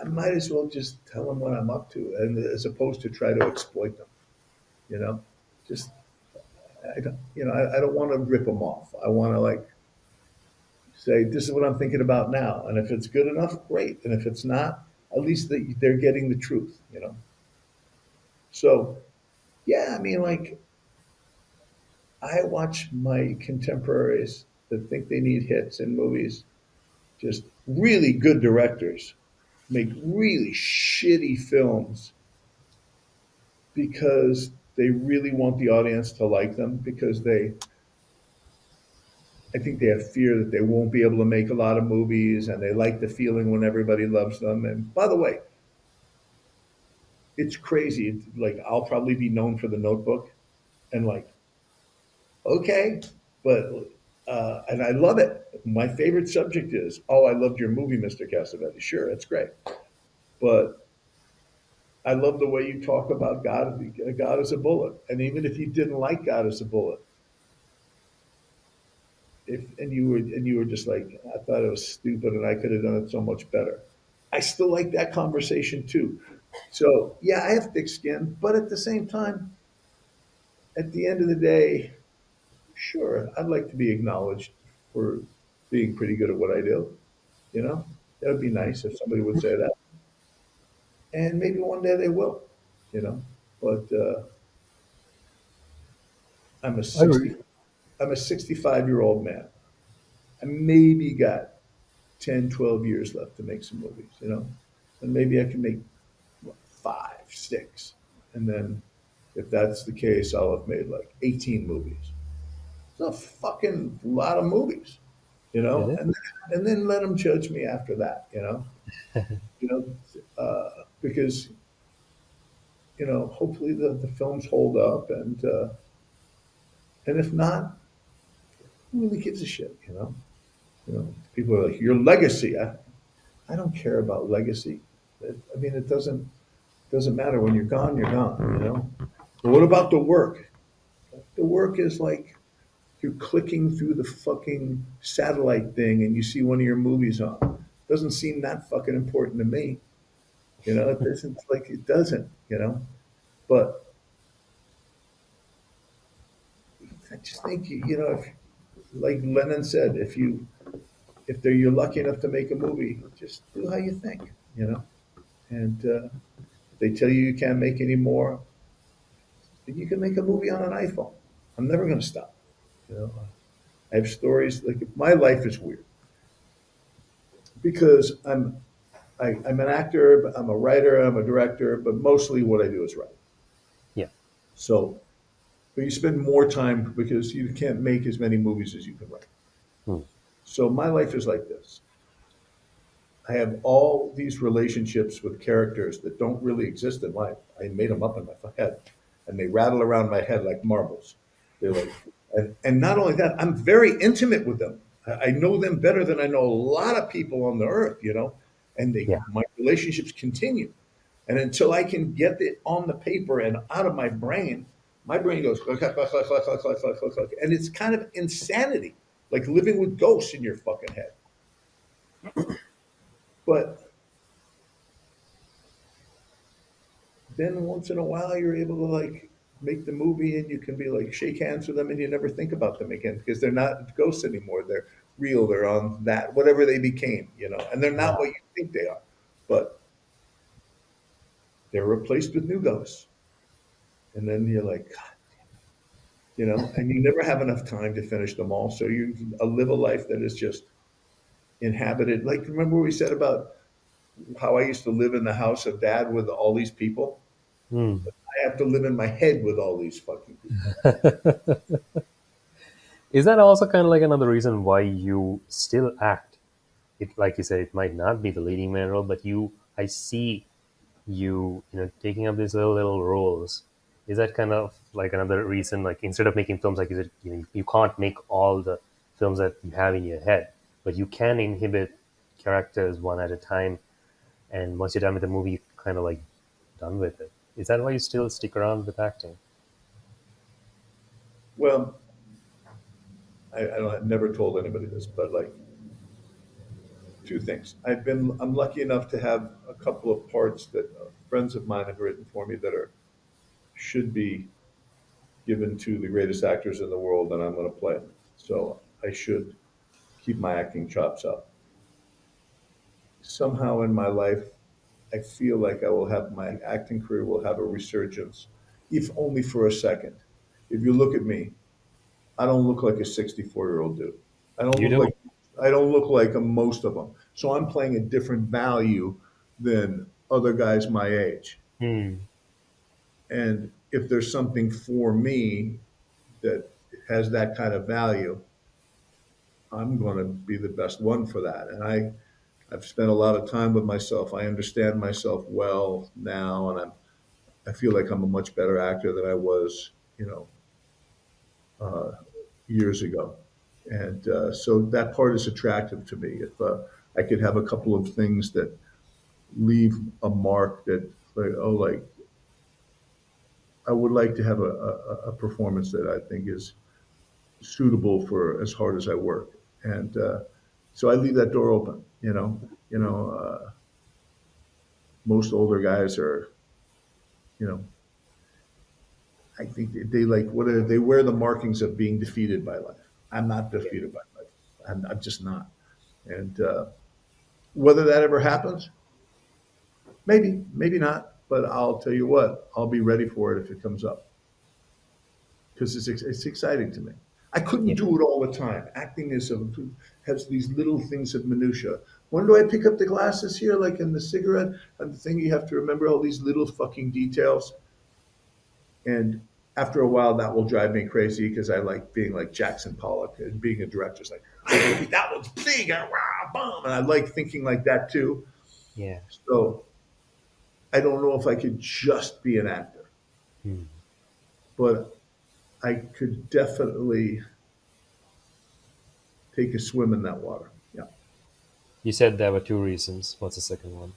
I might as well just tell them what I'm up to, and as opposed to try to exploit them, you know, just, I don't want to rip them off. I want to like say, this is what I'm thinking about now. And if it's good enough, great. And if it's not, at least they're getting the truth. So, yeah, I mean, like, I watch my contemporaries that think they need hits in movies, just really good directors make really shitty films because they really want the audience to like them, because I think they have fear that they won't be able to make a lot of movies, and they like the feeling when everybody loves them. And by the way, it's crazy. Like, I'll probably be known for The Notebook, and like, okay, but and I love it. My favorite subject is, oh, I loved your movie, Mr. Cassavetes. Sure, that's great, but I love the way you talk about God. God as a bullet, and even if you didn't like God as a bullet, if and you were just like, I thought it was stupid, and I could have done it so much better. I still like that conversation too. So yeah, I have thick skin, but at the same time, at the end of the day, sure, I'd like to be acknowledged for being pretty good at what I do. That would be nice if somebody would say that, and maybe one day they will. You know, but I'm a I 60. re- I'm a 65-year-old man. I maybe got 10, 12 years left to make some movies. And maybe I can make what, five, six, and then if that's the case, I'll have made like 18 movies. It's a fucking lot of movies, it is. and then let them judge me after that. You know, because hopefully the films hold up, and if not, who really gives a shit? People are like, your legacy. I don't care about legacy. I mean, it doesn't matter. When you're gone, you're gone. But what about the work? The work is like you're clicking through the fucking satellite thing and you see one of your movies on. Doesn't seem that fucking important to me. It doesn't, like, it doesn't. But I just think if, like Lennon said, if you're lucky enough to make a movie, just do how you think. And if they tell you you can't make any more, then you can make a movie on an iPhone. I'm never going to stop. You know, I have stories like, my life is weird because I'm an actor, I'm a writer, I'm a director, but mostly what I do is write. Yeah. So, but you spend more time because you can't make as many movies as you can write. Mm. So my life is like this. I have all these relationships with characters that don't really exist in life. I made them up in my head, and they rattle around my head like marbles. They're like, and not only that, I'm very intimate with them. I know them better than I know a lot of people on the earth. And Yeah. my relationships continue. And until I can get it on the paper and out of my brain goes cluck, cluck, cluck, cluck, cluck, cluck, cluck, cluck, cluck, cluck. And it's kind of insanity, like living with ghosts in your fucking head. But then once in a while you're able to like make the movie, and you can be like shake hands with them, and you never think about them again because they're not ghosts anymore. They're real. They're on that whatever they became, and they're not what Wow. you think they are, but they're replaced with new ghosts. And then you're like, and you never have enough time to finish them all. So you live a life that is just inhabited. Like, remember what we said about how I used to live in the house of dad with all these people? Mm. I have to live in my head with all these fucking people. Is that also kind of like another reason why you still act? It, like you said, it might not be the leading man role, but I see taking up these little roles, is that kind of like another reason, like instead of making films, like is it, you can't make all the films that you have in your head, but you can inhibit characters one at a time, and once you're done with the movie, you're kind of like done with it. Is that why you still stick around with acting? Well, I've never told anybody this, but like two things. I'm lucky enough to have a couple of parts that friends of mine have written for me that are should be given to the greatest actors in the world, and I'm going to play them. So I should keep my acting chops up. Somehow in my life, I feel like I will have my acting career will have a resurgence, if only for a second. If you look at me, I don't look like a 64-year-old dude. I don't You look don't. like I don't look like most of them. So I'm playing a different value than other guys my age. Hmm. And if there's something for me that has that kind of value, I'm going to be the best one for that. And I've spent a lot of time with myself. I understand myself well now, and I feel like I'm a much better actor than I was, uh, years ago. And so that part is attractive to me. If I could have a couple of things that leave a mark that, like, oh, like I would like to have a performance that I think is suitable for as hard as I work. And so I leave that door open. Most older guys are, you know, I think they like they wear the markings of being defeated by life. I'm not defeated by life. I'm just not. And whether that ever happens, maybe, maybe not. But I'll tell you what, I'll be ready for it if it comes up because it's exciting to me. I couldn't Yeah. do it all the time. Acting has these little things of minutia. When do I pick up the glasses here, like in the cigarette and the thing? You have to remember all these little fucking details. And after a while, that will drive me crazy because I like being like Jackson Pollock and being a director. It's like, "Ah, that was big, bomb. And I like thinking like that too. Yeah. So I don't know if I could just be an actor, Hmm. but I could definitely take a swim in that water. Yeah. You said there were two reasons. What's the second one?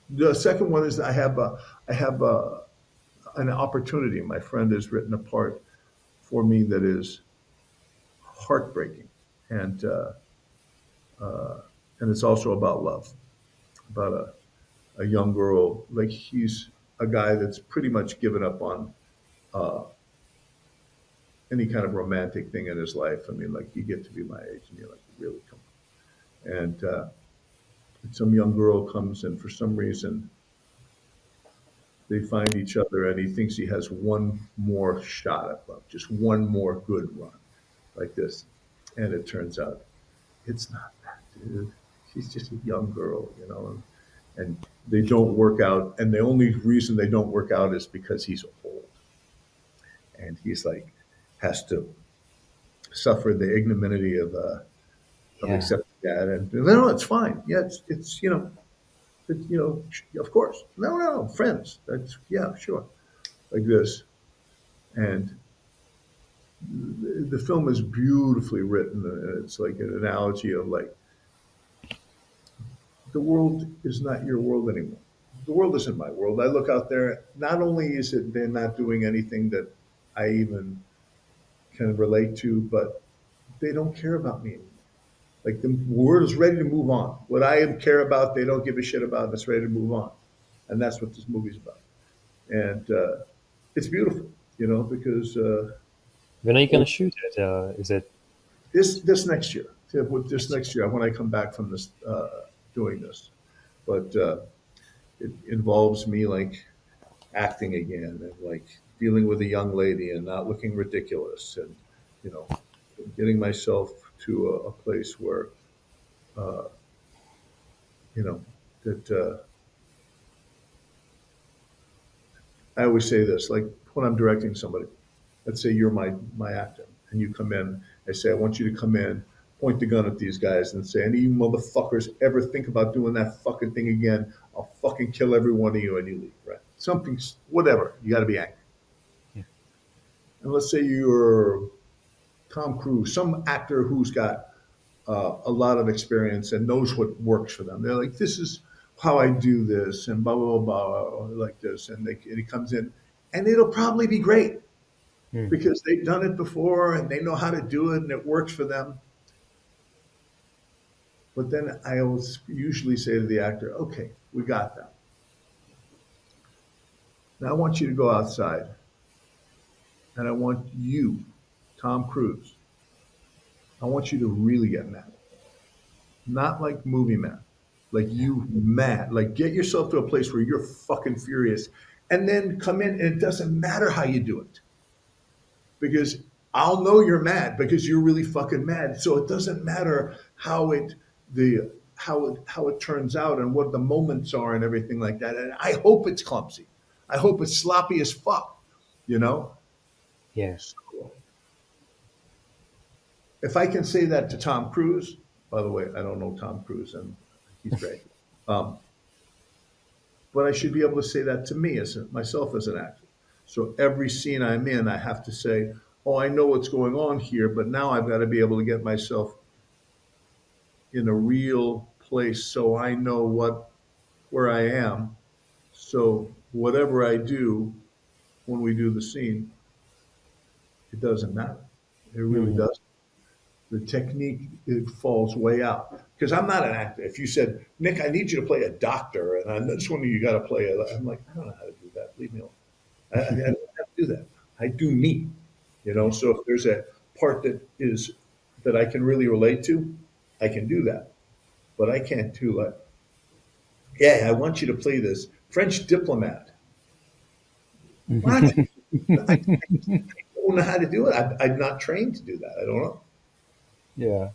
The second one is I have an opportunity. My friend has written a part for me that is heartbreaking, and uh, and it's also about love, about a young girl. Like he's a guy that's pretty much given up on uh, any kind of romantic thing in his life. I mean, like you get to be my age, and you're like, really come on. And some young girl comes, and for some reason, they find each other, and he thinks he has one more shot at love, just one more good run like this. And it turns out it's not that, dude. She's just a young girl, and they don't work out. And the only reason they don't work out is because he's old. And he's like, has to suffer the ignominy of Yeah. accepting that. And no, it's fine. Yeah, of course. No, no, friends. That's, yeah, sure. Like this. And the film is beautifully written. It's like an analogy of like the world is not your world anymore. The world isn't my world. I look out there. Not only is it they're not doing anything that I even can relate to, but they don't care about me anymore. Like the world is ready to move on. What I care about, they don't give a shit about. It's ready to move on, and that's what this movie's about. And it's beautiful, because When are you gonna shoot it? Is it? this next year, with this next year, when I come back from this doing this, but it involves me like acting again and like dealing with a young lady and not looking ridiculous and you know getting myself to a place where uh, you know that I always say this, like when I'm directing somebody, let's say you're my actor and you come in, I say I want you to come in, point the gun at these guys and say, any you motherfuckers ever think about doing that fucking thing again, I'll fucking kill every one of you and you leave, right? Something, whatever. You got to be angry. Yeah. And let's say you're Tom Cruise, some actor who's got a lot of experience and knows what works for them. They're like, this is how I do this, and blah blah blah, blah like this, and he comes in, and it'll probably be great Mm. because they've done it before and they know how to do it and it works for them. But then I always usually say to the actor, okay, we got that. Now I want you to go outside and I want you, Tom Cruise, I want you to really get mad. Not like movie mad, like Yeah. you mad. Like get yourself to a place where you're fucking furious and then come in and it doesn't matter how you do it because I'll know you're mad because you're really fucking mad. So it doesn't matter how it turns out and what the moments are and everything like that. And I hope it's clumsy. I hope it's sloppy as fuck, you know? Yeah. So if I can say that to Tom Cruise, by the way, I don't know Tom Cruise and he's great. Um, but I should be able to say that to me as myself as an actor. So every scene I'm in, I have to say, "Oh, I know what's going on here, but now I've got to be able to get myself in a real place so I know what where I am. So whatever I do when we do the scene, it doesn't matter. It really Mm. does. The technique it falls way out because I'm not an actor. If you said, Nick, I need you to play a doctor, and I just want you got to play a, I'm like, I don't know how to do that. Leave me alone. I don't have to do that. I do me, you know. Yeah. So if there's a part that I can really relate to, I can do that. But I can't do like, yeah, I want you to play this French diplomat. What? I don't know how to do it. I'm not trained to do that. I don't know. Yeah.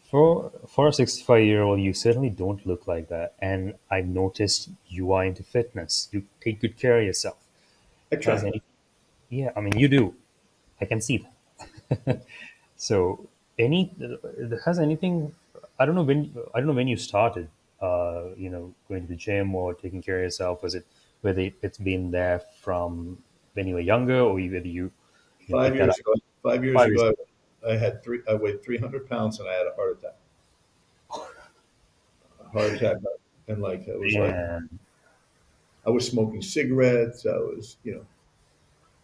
For a 65-year-old, you certainly don't look like that. And I've noticed you are into fitness. You take good care of yourself. I Has try. any Yeah, I mean you do. I can see that. So any has anything I don't know when you started going to the gym or taking care of yourself. Was it whether it's been there from when you were younger or whether you Five picked that up years ago, 5 years 5 years ago, ago? I weighed 300 pounds and I had a heart attack. A heart attack, and like it was like Yeah. I was smoking cigarettes. I was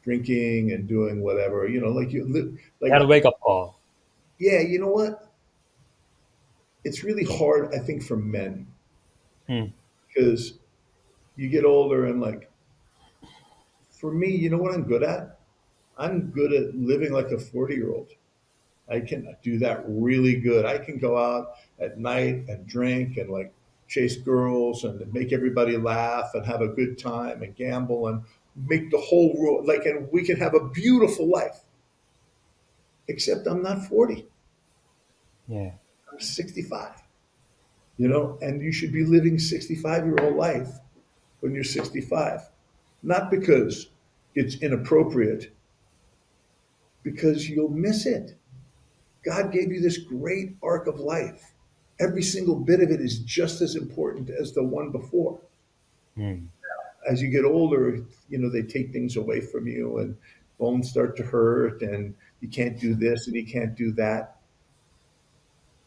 drinking and doing whatever. Like You had a like wake up call. yeah. You know what? It's really hard, I think, for men Hmm. because you get older and like for me, you know what I'm good at? I'm good at living like a 40-year-old. I can do that really good. I can go out at night and drink and like chase girls and make everybody laugh and have a good time and gamble and make the whole world like, and we can have a beautiful life. Except I'm not 40. Yeah. I'm 65. And you should be living 65-year-old life when you're 65. Not because it's inappropriate, because you'll miss it. God gave you this great arc of life. Every single bit of it is just as important as the one before. Hmm. As you get older, they take things away from you and bones start to hurt and you can't do this and you can't do that.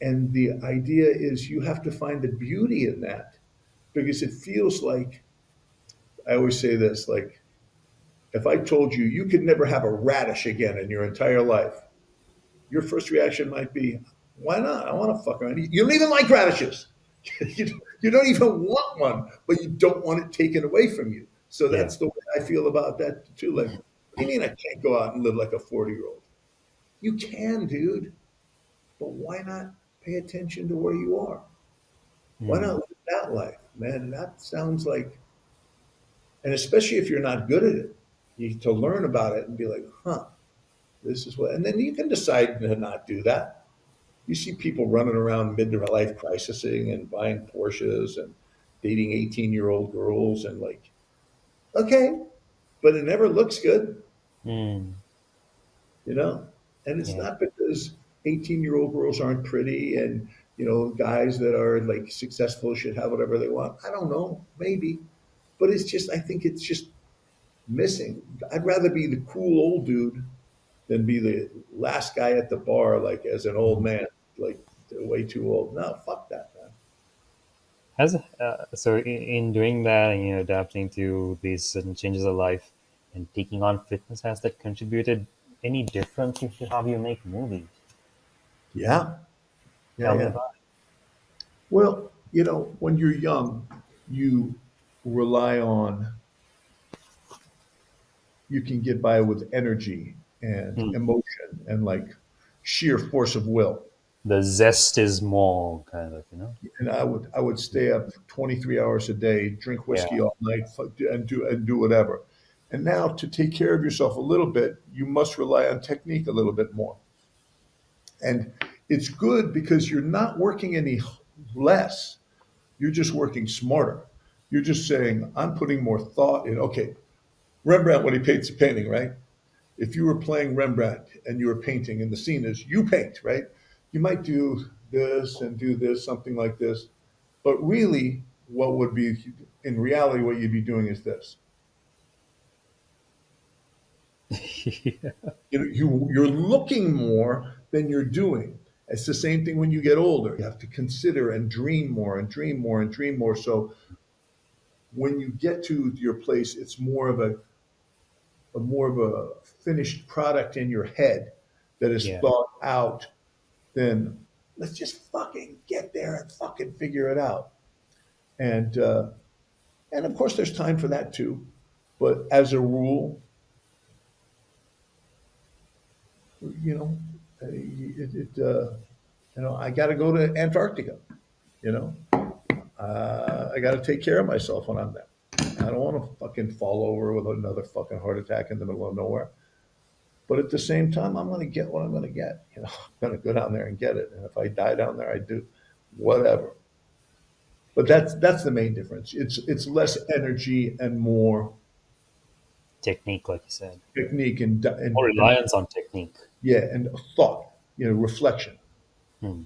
And the idea is you have to find the beauty in that because it feels like, I always say this, like if I told you you could never have a radish again in your entire life, your first reaction might be, why not? I want to fuck around. You don't even like radishes. You don't even want one, but you don't want it taken away from you. So Yeah. that's the way I feel about that too. Like, what do you mean I can't go out and live like a 40-year-old? You can, dude, but why not pay attention to where you are? Why Hmm. not live that life, man? That sounds like, and especially if you're not good at it, you to learn about it and be like, huh, this is what, and then you can decide to not do that. You see people running around midlife crisising and buying Porsches and dating 18-year-old girls and like, okay, but it never looks good, Hmm. you know? And it's Yeah. not because 18-year-old girls aren't pretty and Guys that are like successful should have whatever they want. I don't know, maybe, but it's just I think it's just missing. I'd rather be the cool old dude than be the last guy at the bar, like as an old Mhm. man, like way too old. No, fuck that, man. So in doing that and adapting to these certain changes of life and taking on fitness, has that contributed any differently to how you make movies? Yeah, yeah, Tell me yeah. about Well, when you're young, you rely on, you can get by with energy it. and emotion and like sheer force of will. The zest is more kind of, And I would stay up 23 hours a day, drink yeah, whiskey all night, and do whatever. And now to take care of yourself a little bit, you must rely on technique a little bit more. And it's good because you're not working any less. You're just working smarter. You're just saying, I'm putting more thought in. Okay, Rembrandt, when he paints a painting, right? If you were playing Rembrandt and you were painting and the scene is you paint, right? You might do this and do this, something like this. But really, what would be, in reality, what you'd be doing is this. yeah, You're looking more than you're doing. It's the same thing when you get older. You have to consider and dream more and dream more and dream more. So when you get to your place, it's more of a finished product in your head that is yeah, thought out. Then let's just fucking get there and fucking figure it out. And of course, there's time for that too. But as a rule, you know, I got to go to Antarctica. You know, I got to take care of myself when I'm there. I don't want to fucking fall over with another fucking heart attack in the middle of nowhere. But at the same time, I'm going to get what I'm going to get. I'm going to go down there and get it. And if I die down there, I do whatever. But that's the main difference. It's less energy and more technique, like you said, technique and or and reliance on technique. yeah, and thought. Reflection. Hmm.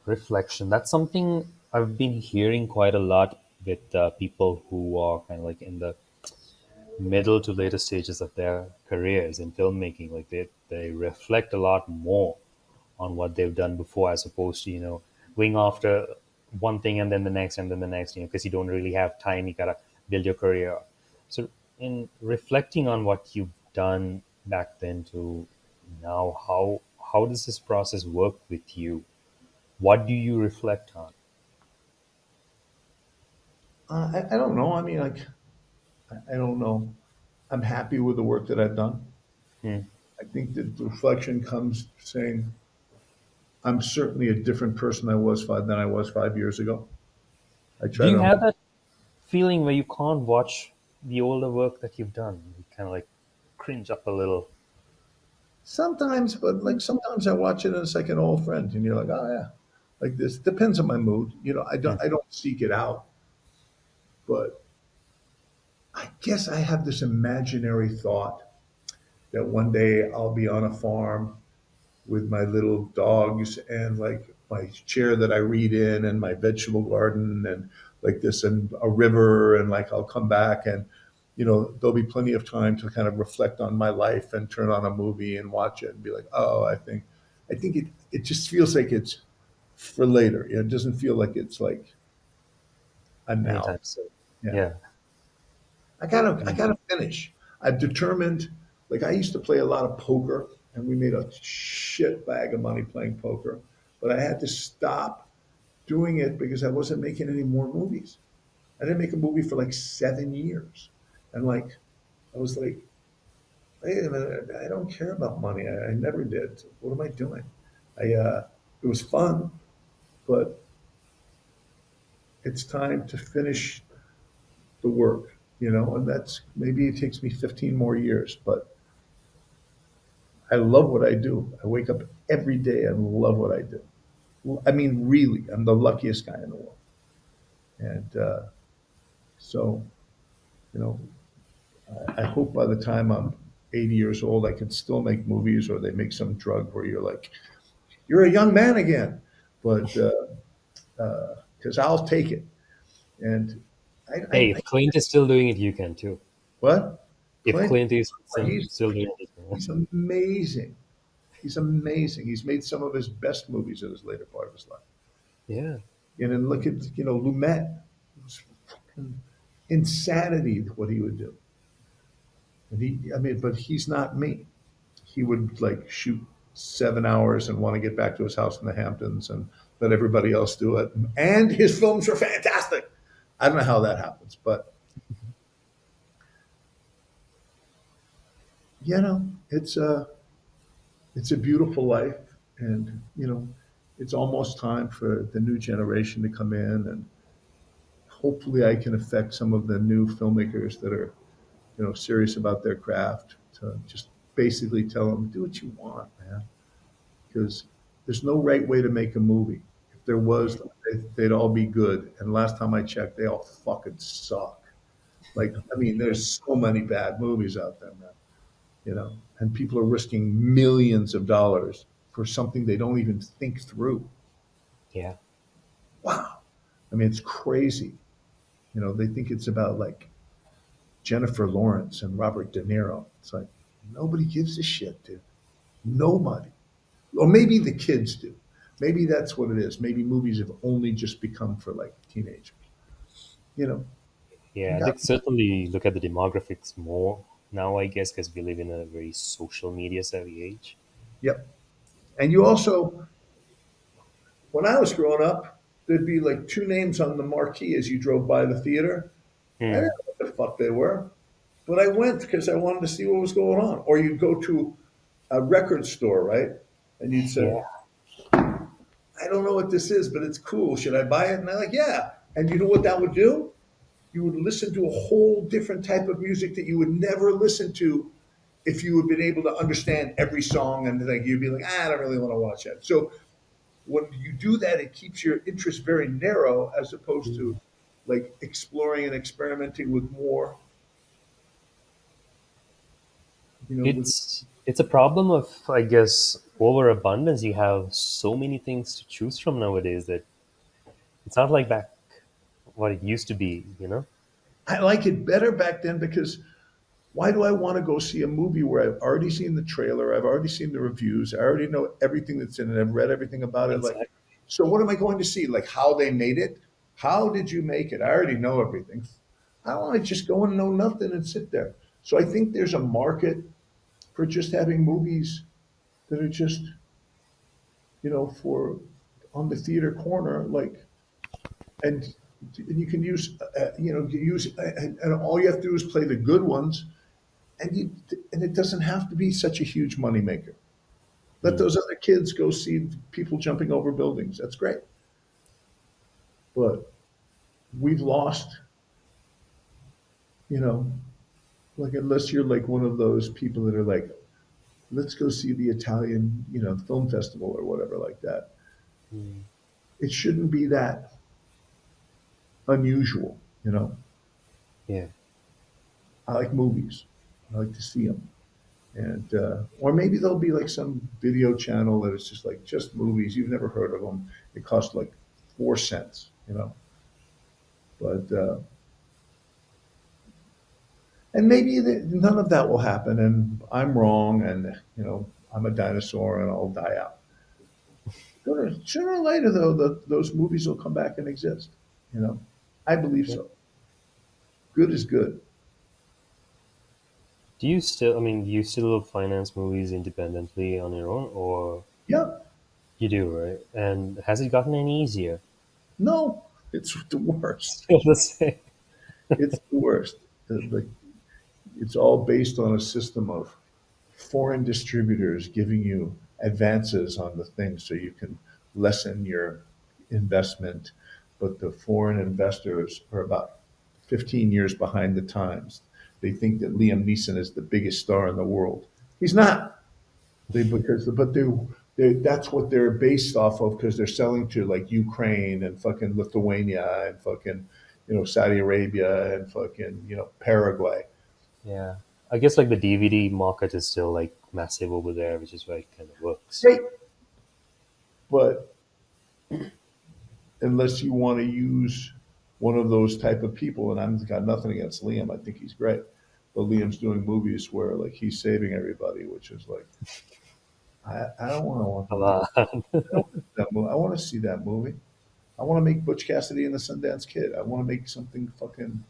Reflection. That's something I've been hearing quite a lot with people who are kind of like in the middle to later stages of their careers in filmmaking. Like they reflect a lot more on what they've done before, as opposed to going after one thing and then the next and then the next. Because you don't really have time. You gotta build your career up. So in reflecting on what you've done back then to now, how does this process work with you? What do you reflect on? I don't know. I mean, like, I don't know. I'm happy with the work that I've done. Hmm. I think that the reflection comes saying I'm certainly a different person than I was 5 years ago. I Do try you to have that feeling where you can't watch the older work that you've done? You kind of like cringe up a little. sometimes, but like sometimes I watch it and it's like an old friend, and you're like, oh yeah, like this depends on my mood. I Hmm. don't seek it out, but I guess I have this imaginary thought that one day I'll be on a farm with my little dogs and like my chair that I read in and my vegetable garden and like this and a river and like I'll come back and there'll be plenty of time to kind of reflect on my life and turn on a movie and watch it and be like, oh, I think it just feels like it's for later. It doesn't feel like it's like a now. Anytime soon. Yeah. Yeah. I gotta finish. I've determined, like I used to play a lot of poker, and we made a shit bag of money playing poker, but I had to stop doing it because I wasn't making any more movies. I didn't make a movie for like 7 years, and like I was like, wait a minute, I don't care about money. I never did. What am I doing? It was fun, but it's time to finish the work, and that's maybe it takes me 15 more years, but I love what I do. I wake up every day and love what I do. I mean, really, I'm the luckiest guy in the world. And so, you know, I hope by the time I'm 80 years old, I can still make movies or they make some drug where you're a young man again, but because I'll take it. And Hey, if Clint is still doing it, you can too. what? If Clint, Clint is he's still doing it, he's amazing. He's amazing. He's made some of his best movies in his later part of his life. yeah, And then look at Lumet. It was fucking insanity what he would do. And I mean, but he's not me. He would like shoot 7 hours and want to get back to his house in the Hamptons and let everybody else do it. And his films are fantastic. I don't know how that happens, but you know, it's a beautiful life, and it's almost time for the new generation to come in, and hopefully, I can affect some of the new filmmakers that are serious about their craft to just basically tell them, do what you want, man, because there's no right way to make a movie. If there was, they'd all be good. And last time I checked, they all fucking suck. Like, I mean, there's so many bad movies out there, man. And people are risking millions of dollars for something they don't even think through. yeah, Wow. I mean, it's crazy. They think it's about like Jennifer Lawrence and Robert De Niro. It's like, nobody gives a shit, dude. Nobody. Or maybe the kids do. Maybe that's what it is. Maybe movies have only just become for like teenagers. You know, you yeah. got, They certainly look at the demographics more now, I guess, because we live in a very social media savvy age. yep. And you also, when I was growing up, there'd be like two names on the marquee as you drove by the theater. I didn't Hmm. know what the fuck they were, but I went because I wanted to see what was going on. Or you'd go to a record store, right? And you'd say, Yeah. I don't know what this is, but it's cool. Should I buy it? And I'm like, yeah. And you know what that would do? You would listen to a whole different type of music that you would never listen to if you had been able to understand every song, and like you'd be like, I don't really want to watch that. So when you do that, it keeps your interest very narrow as opposed to like exploring and experimenting with more, with It's a problem of, I guess, overabundance. You have so many things to choose from nowadays that it's not like back what it used to be, you know? I like it better back then because why do I want to go see a movie where I've already seen the trailer, I've already seen the reviews, I already know everything that's in it, I've read everything about it. Like, Exactly. so what am I going to see? Like how they made it? How did you make it? I already know everything. I want to just go and know nothing and sit there. So I think there's a market for just having movies that are just, for on the theater corner, like, and you can use, you use, and all you have to do is play the good ones, and it doesn't have to be such a huge moneymaker. Let Hmm. those other kids go see people jumping over buildings. That's great. But we've lost, you know, like unless you're like one of those people that are like, let's go see the Italian, film festival or whatever like that. Hmm. It shouldn't be that unusual. Yeah. I like movies. I like to see them. And or maybe there'll be like some video channel that is just like just movies you've never heard of them. It costs like 4 cents. But and maybe none of that will happen, and I'm wrong, and I'm a dinosaur, and I'll die out. Sooner or later, though, those movies will come back and exist. You know, I believe Yeah. so. Good is good. Do you still, I mean, do you still finance movies independently on your own, or Yeah, you do, right? And has it gotten any easier? no, it's the worst. Still the same. It's the worst. It's all based on a system of foreign distributors giving you advances on the thing so you can lessen your investment. But the foreign investors are about 15 years behind the times. They think that Liam Neeson is the biggest star in the world. He's not. But that's what they're based off of because they're selling to like Ukraine and fucking Lithuania and fucking Saudi Arabia and fucking Paraguay. Yeah. I guess like the DVD market is still like massive over there, which is why it kind of works. Right. But unless you want to use one of those type of people, and I've got nothing against Liam, I think he's great. But Liam's doing movies where like he's saving everybody, which is like I don't want to watch Come that. on. I don't want that movie. I want to see that movie. I want to make Butch Cassidy and the Sundance Kid. I want to make something fucking,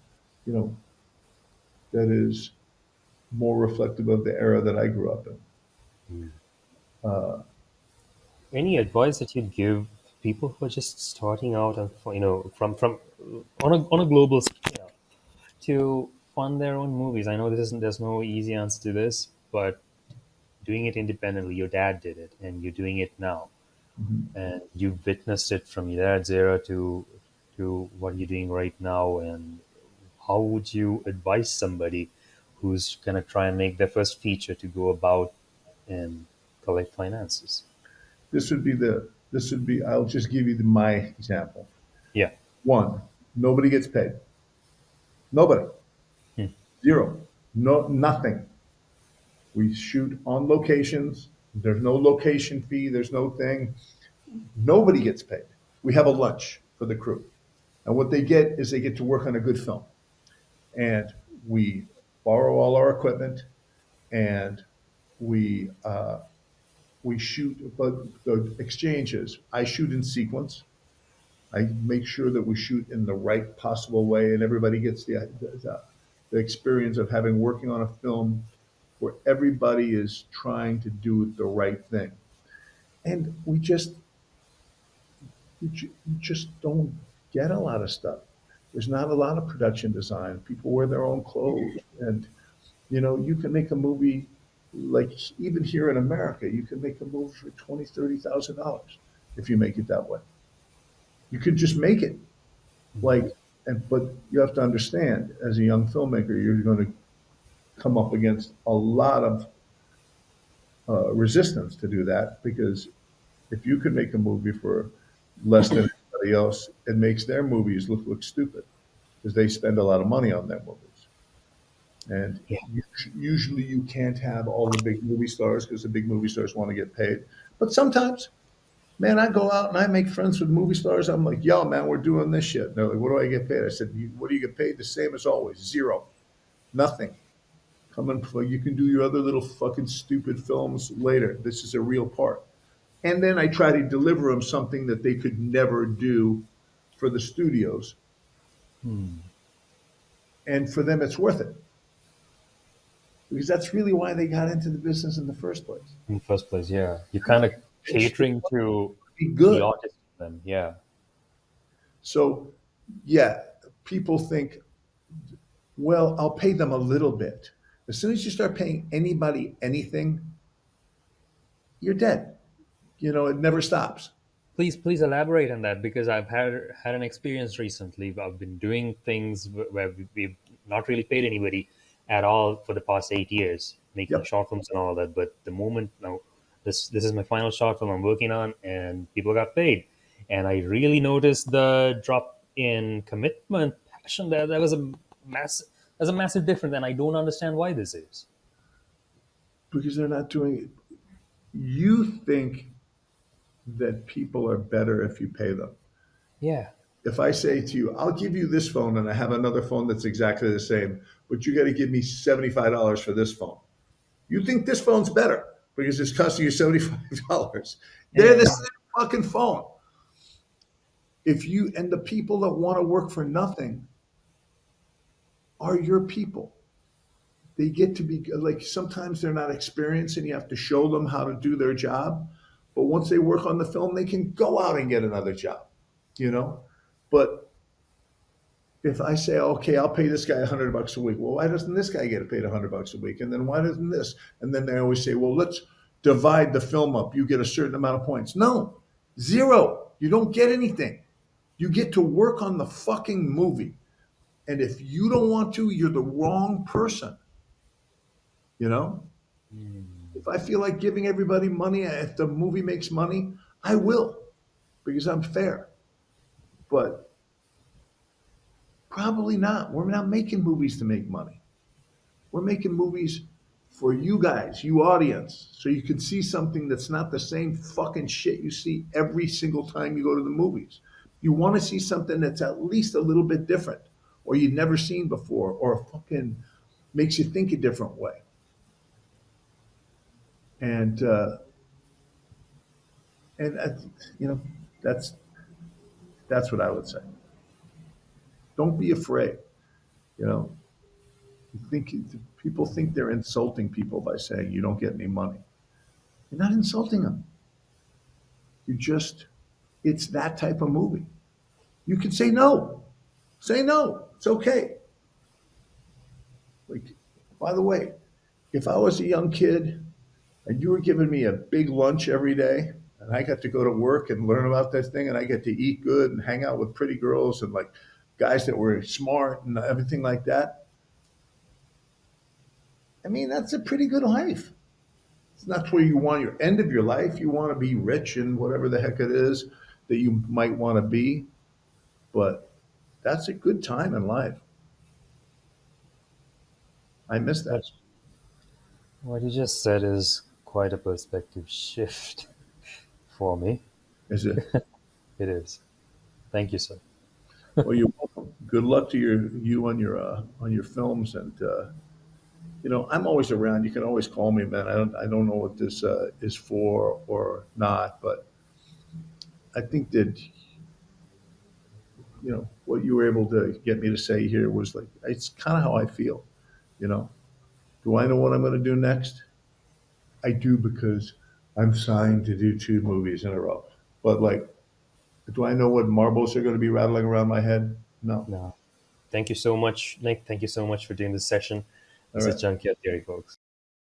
you know, that is more reflective of the era that I grew up in. Uh, Any advice that you'd give people who are just starting out and from on a global scale to fund their own movies? I know this isn't there's no easy answer to this, but doing it independently, your dad did it, and you're doing it now, mhm. and you've witnessed it from your dad's era to what you're doing right now. And how would you advise somebody who's gonna try and make their first feature to go about and collect finances? This would be. I'll just give you my example. Yeah. One, nobody gets paid. Nobody. Hmm. Zero. No, nothing. We shoot on locations. There's no location fee. There's no thing. Nobody gets paid. We have a lunch for the crew. And what they get is they get to work on a good film. And we borrow all our equipment and we, we shoot, but the exchange is I shoot in sequence. I make sure that we shoot in the right possible way and everybody gets the experience of having working on a film where everybody is trying to do the right thing. And we just don't get a lot of stuff. There's not a lot of production design. People wear their own clothes, and you can make a movie like even here in America, you can make a movie for 20, $30,000 if you make it that way. You could just make it like, and but you have to understand, as a young filmmaker, you're going to come up against a lot of resistance to do that because if you can make a movie for less than anybody else, it makes their movies look stupid because they spend a lot of money on their movies. And Yeah. usually you can't have all the big movie stars because the big movie stars want to get paid. But sometimes, man, I go out and I make friends with movie stars. I'm like, yo, man, we're doing this shit. And they're like, what do I get paid? I said, what do you get paid? The same as always, zero, nothing. Come and play. You can do your other little fucking stupid films later. This is a real part. And then I try to deliver them something that they could never do for the studios. Hmm. And for them, it's worth it because that's really why they got into the business in the first place. In the first place, yeah. You're kind of It should catering to be the good. artist then, yeah. So, yeah, people think, well, I'll pay them a little bit. As soon as you start paying anybody anything, you're dead. It never stops. Please elaborate on that because I've had an experience recently. I've been doing things where we've not really paid anybody at all for the past 8 years, making Yep. short films and all that. But the moment now, this is my final short film I'm working on, and people got paid, and I really noticed the drop in commitment, passion. That was a massive. There's a massive difference, and I don't understand why this is. Because they're not doing it. You think that people are better if you pay them. Yeah. If I say to you, I'll give you this phone and I have another phone that's exactly the same, but you got to give me $75 for this phone. You think this phone's better because it's costing you $75. They're the Yeah. same fucking phone. If you and the people that want to work for nothing are your people. They get to be like sometimes they're not experienced and you have to show them how to do their job. But once they work on the film, they can go out and get another job, you know? But if I say, okay, I'll pay this guy $100 a week. Well, why doesn't this guy get paid $100 a week? And then why doesn't this? And then they always say, well, let's divide the film up. You get a certain amount of points. No, zero. You don't get anything. You get to work on the fucking movie. And if you don't want to, you're the wrong person. You know, if I feel like giving everybody money, if the movie makes money, I will because I'm fair. But probably not. We're not making movies to make money. We're making movies for you guys, you audience, so you can see something that's not the same fucking shit you see every single time you go to the movies. You want to see something that's at least a little bit different, or you've never seen before, or fucking makes you think a different way. And and you know, that's that's what I would say. Don't be afraid. You know, you think people think they're insulting people by saying you don't get any money. You're not insulting them. You just it's that type of movie. You can say no. Say no. It's okay. Like, by the way, if I was a young kid and you were giving me a big lunch every day and I got to go to work and learn about this thing and I get to eat good and hang out with pretty girls and like guys that were smart and everything like that, I mean, that's a pretty good life. It's not where you want your end of your life. You want to be rich and whatever the heck it is that you might want to be, but that's a good time in life. I miss that. What what you just said is quite a perspective shift for me. Is it? It is. Thank you, sir. Well, you're welcome. Good luck to you on your films, and I'm always around. You can always call me, man. I don't know what this is for or not, but I think that what you were able to get me to say here was like it's kind of how I feel. You know, do I know what I'm going to do next? I do because I'm signed to do two movies in a row. But like, do I know what marbles are going to be rattling around my head? No. No. Thank you so much, Nick. Thank you so much for doing this session. All This is right. Junkyard Theory, folks.